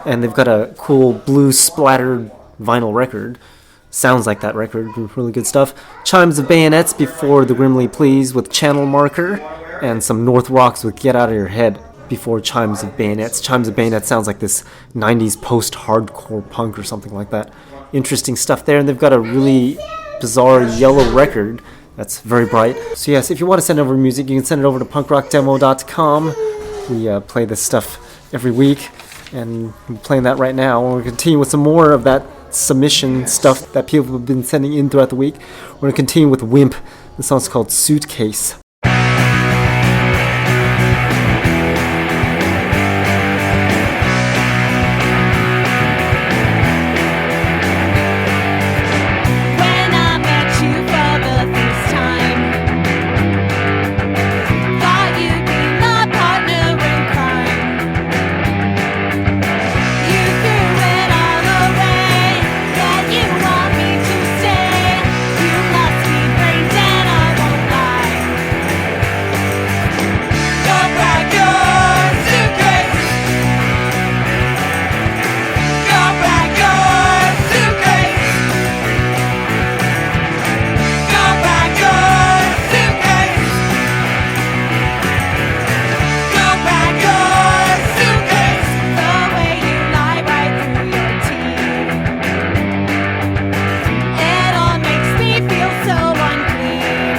And they've got a cool blue splattered vinyl record. Sounds like that record, really good stuff. Chimes of Bayonets before the Grimly Please with Channel Marker, and some North Rocks with Get Out of Your Head before Chimes of Bayonets. Chimes of Bayonets sounds like this 90s post-hardcore punk or something like that. Interesting stuff there, and they've got a really bizarre yellow record that's very bright. So yes, if you want to send over music, you can send it over to punkrockdemo.com. We play this stuff every week, and we're playing that right now. We'll continue with some more of that submission stuff that people have been sending in throughout the week. We're going to continue with Wimp. The song's called Suitcase. When I met you for the first time, thought you'd be my partner in crime. You threw it all away, yet you want me to stay. You must be brain dead, I won't lie. Go pack your suitcase. Go pack your suitcase. Go pack your suitcase. Go pack your suitcase. The way you lie right through your teeth, it all makes me feel so unclean.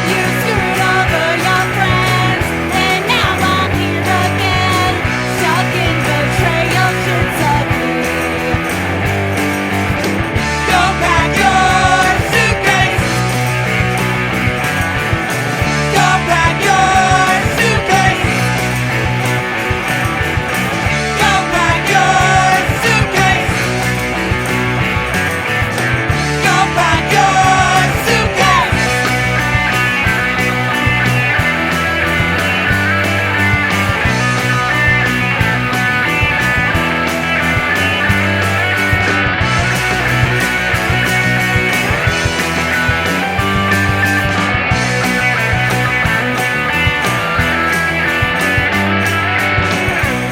You screwed over your friends, and now I'm here again, stuck in betrayal, shit's ugly. Go pack your suitcase. Go pack your suitcase. Go pack your suitcase. Go pack your suitcase.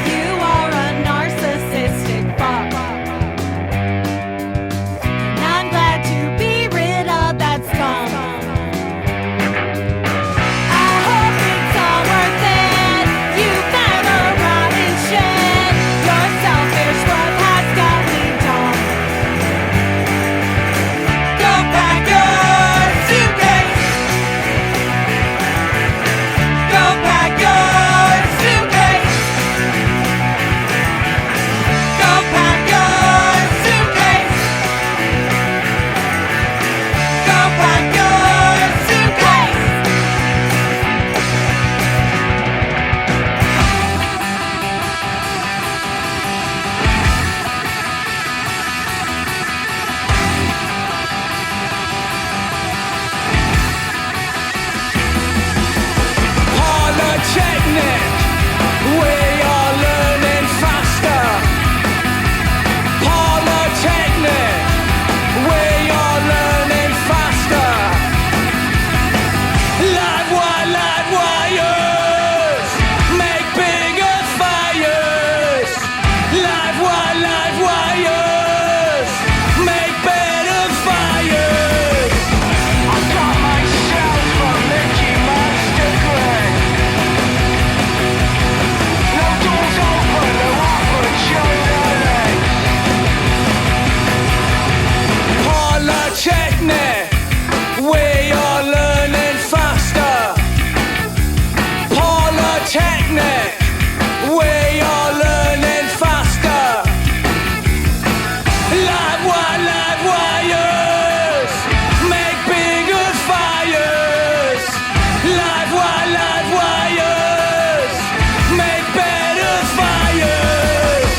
You are a narcissistic fuck, and I'm glad to be rid of that scum. I hope it's all worth it. You better rot in shit. Your selfish love has got me dumb. Go pack your suitcase. Go pack your suitcase. Go pack your suitcase. Go pack your suitcase. Polytechnic, we are learning faster. Polytechnic, we are learning faster. Live wires, make bigger fires. Live wires, make better fires. I got myself a Mickey Mouse degree. No doors open, no opportunity. Polytechnic, we are learning faster. Polytechnic, we are learning faster. Live wires, make bigger fires. Live wires, make better fires.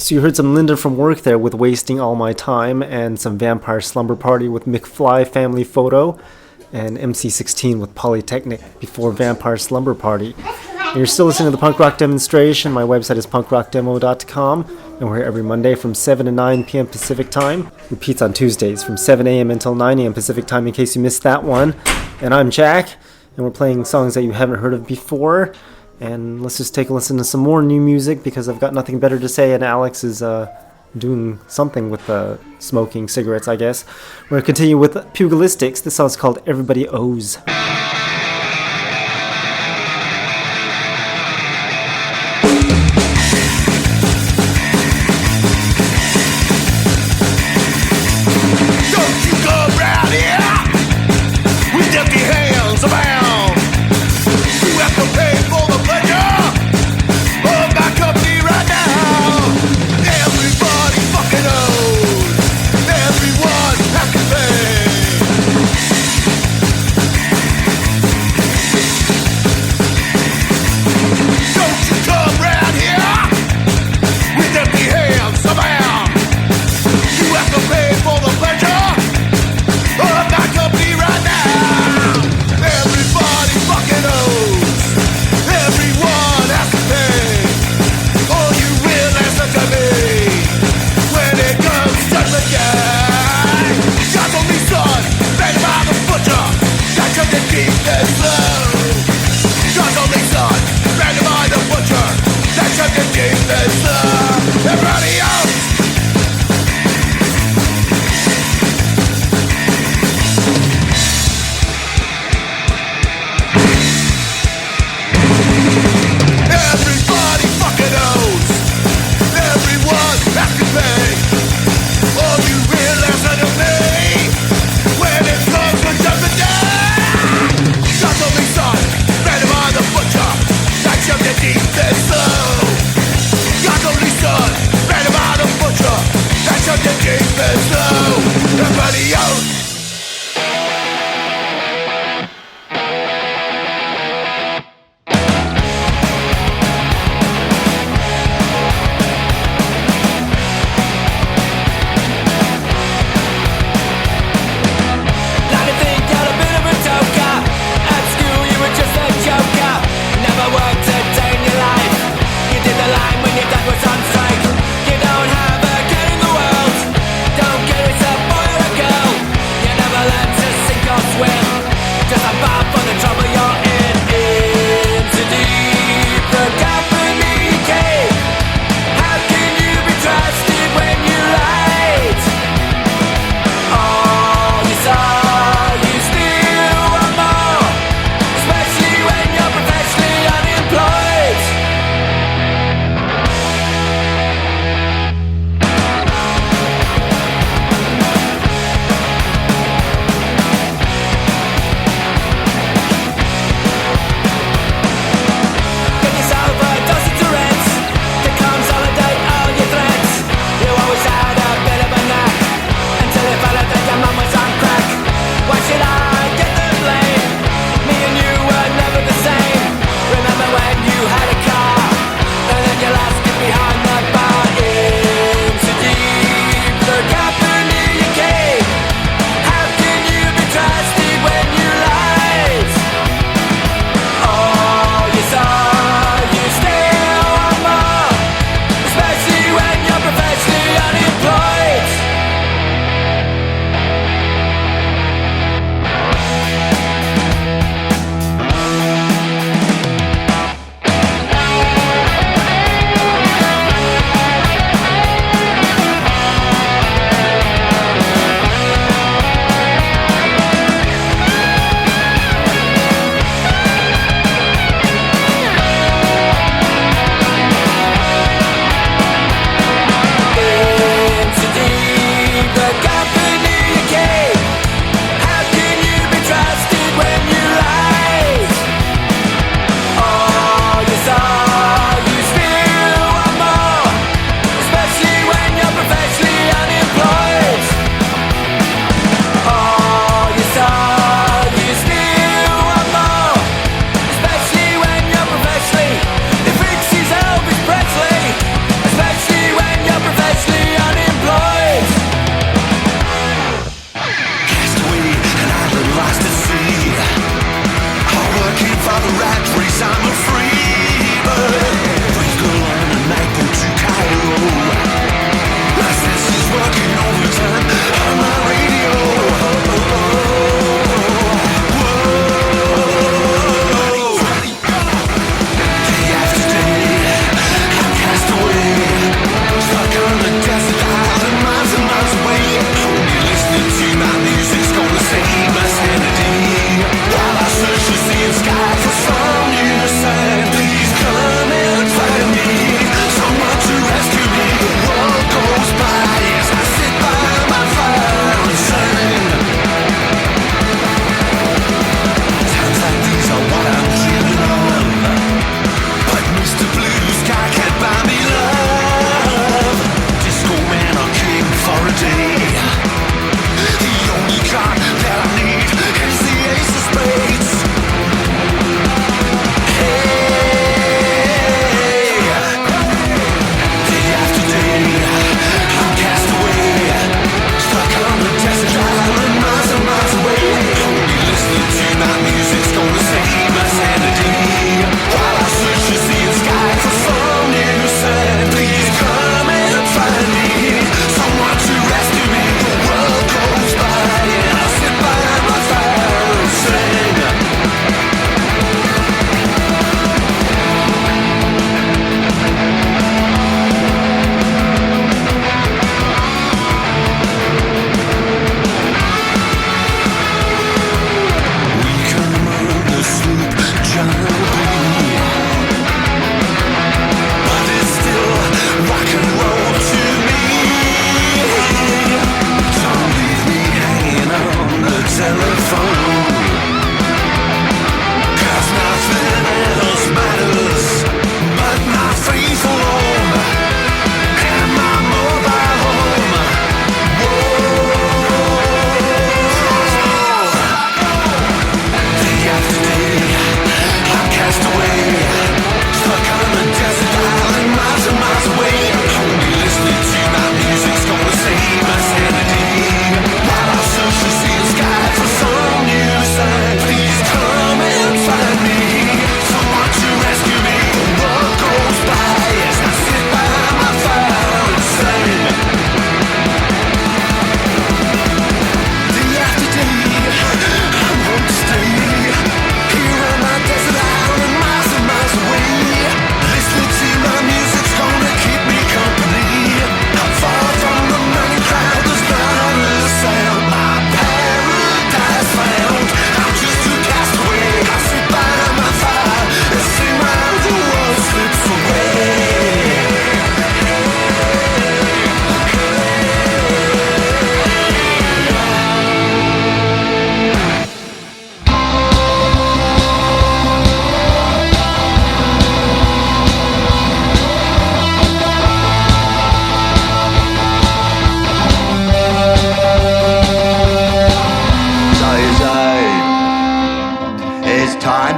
So you heard some Linda from Work there with Wasting All My Time, and some Vampire Slumber Party with McFly Family Photo, and MC16 with Polytechnic before Vampire Slumber Party. And you're still listening to the Punk Rock Demonstration. My website is punkrockdemo.com, and we're here every Monday from 7 to 9 p.m. Pacific Time. Repeats on Tuesdays from 7 a.m. until 9 a.m. Pacific Time in case you missed that one. And I'm Jack, and we're playing songs that you haven't heard of before. And let's just take a listen to some more new music because I've got nothing better to say, and Alex is doing something with smoking cigarettes, I guess. We're going to continue with Pugilistics. This song's called Everybody Owes. Don't you come round here with empty hands around. You have to pay for the pleasure of my company right now. Everybody fucking owes. Everyone has to pay.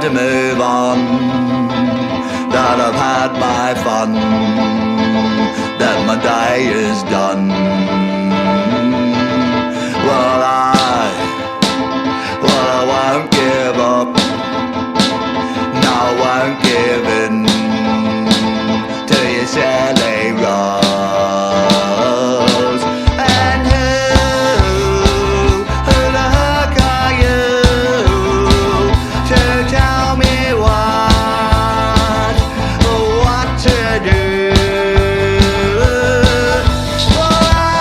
to move on, that I've had my fun, that my day is done. Well, I won't give up. No, I won't give in to your silly rose. And who the heck are you to tell me what to do? Well,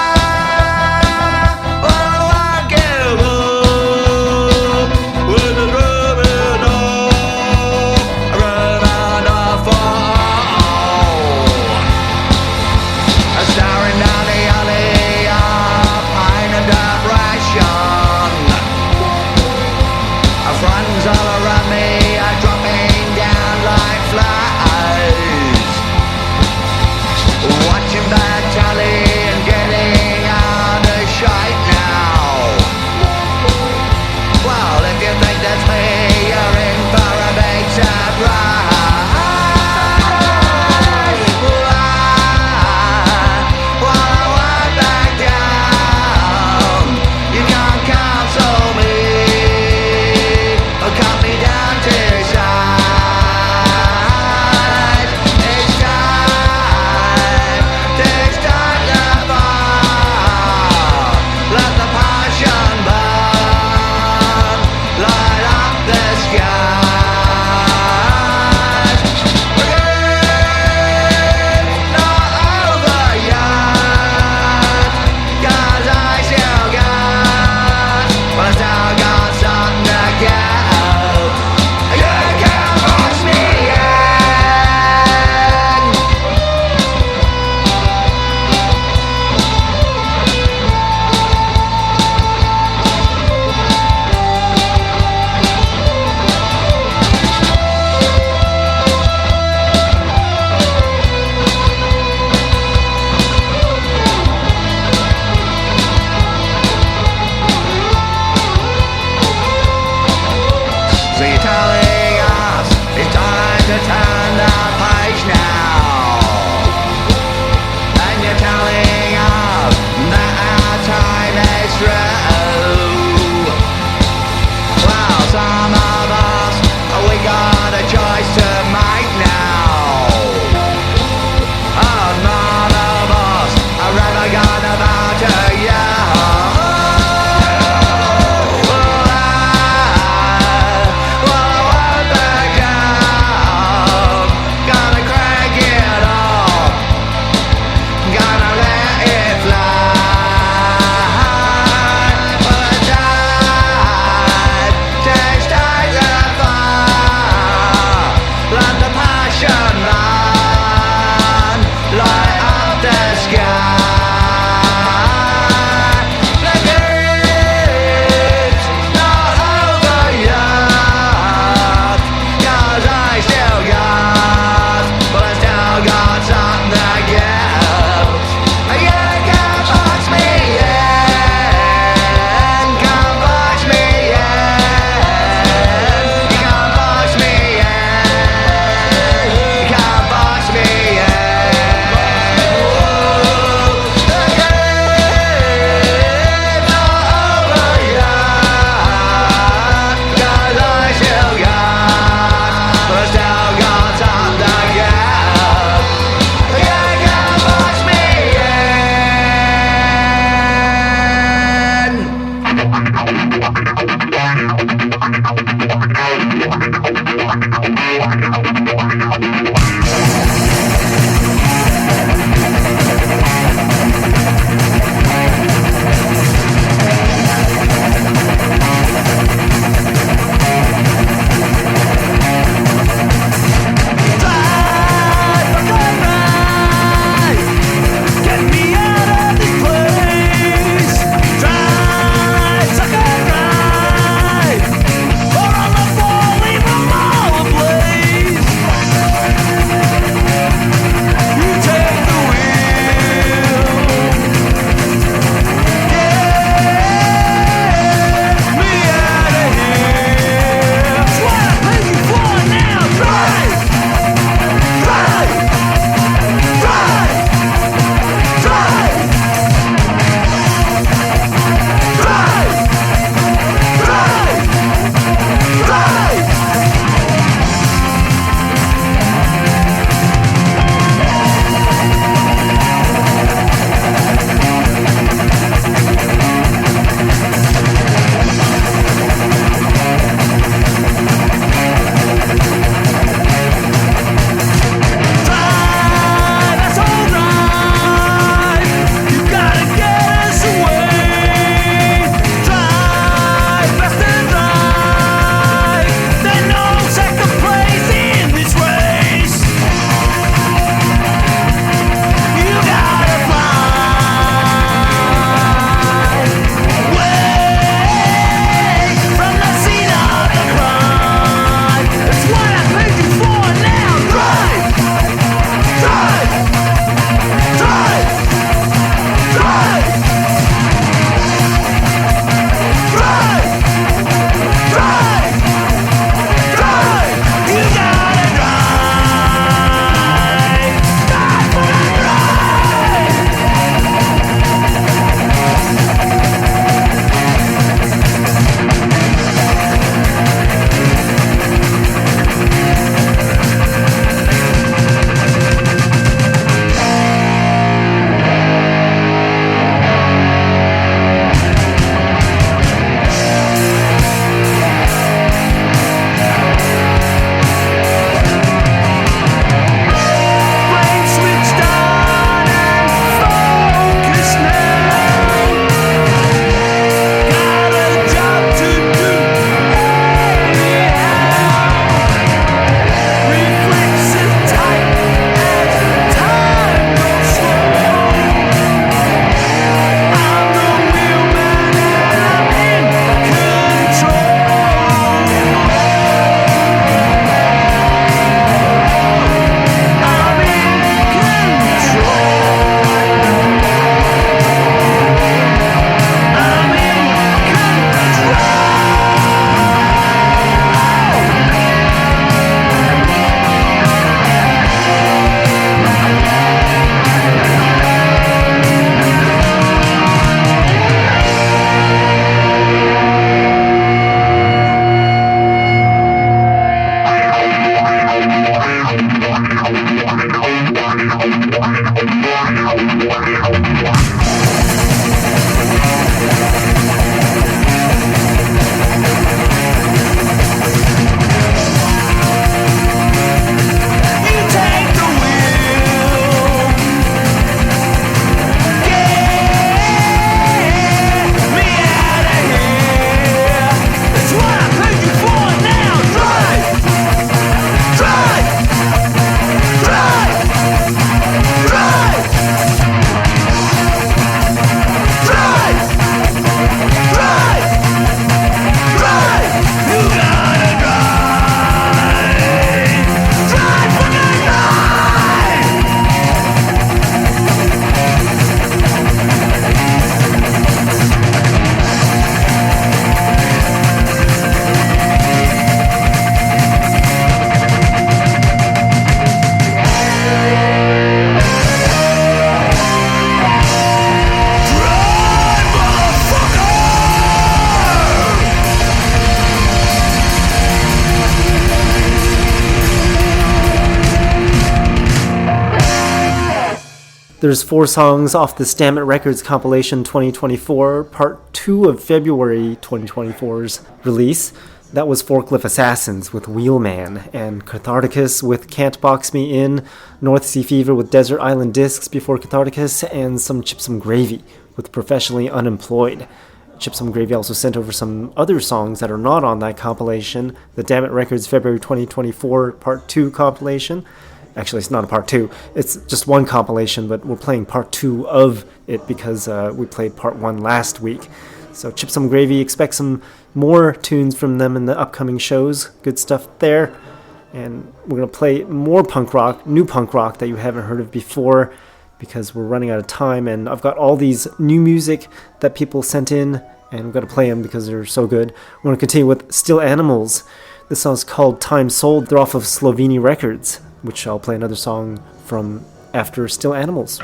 There's 4 songs off the Stammet Records compilation 2024, part 2 of February 2024's release. That was Forklift Assassins with Wheelman, and Catharticus with Can't Box Me In, North Sea Fever with Desert Island Discs before Catharticus, and some Chipsum Gravy with Professionally Unemployed. Chipsum Gravy also sent over some other songs that are not on that compilation, the Dammit Records February 2024 Part 2 compilation. Actually, it's not a Part 2, it's just one compilation, but we're playing Part 2 of it because we played Part 1 last week. So Chipsum Gravy, expect some more tunes from them in the upcoming shows. Good stuff there. And we're going to play more punk rock, new punk rock that you haven't heard of before because we're running out of time. And I've got all these new music that people sent in, and we've got to play them because they're so good. We're going to continue with Still Animals. This song's called Time Sold. They're off of Slovenia Records, which I'll play another song from after Still Animals.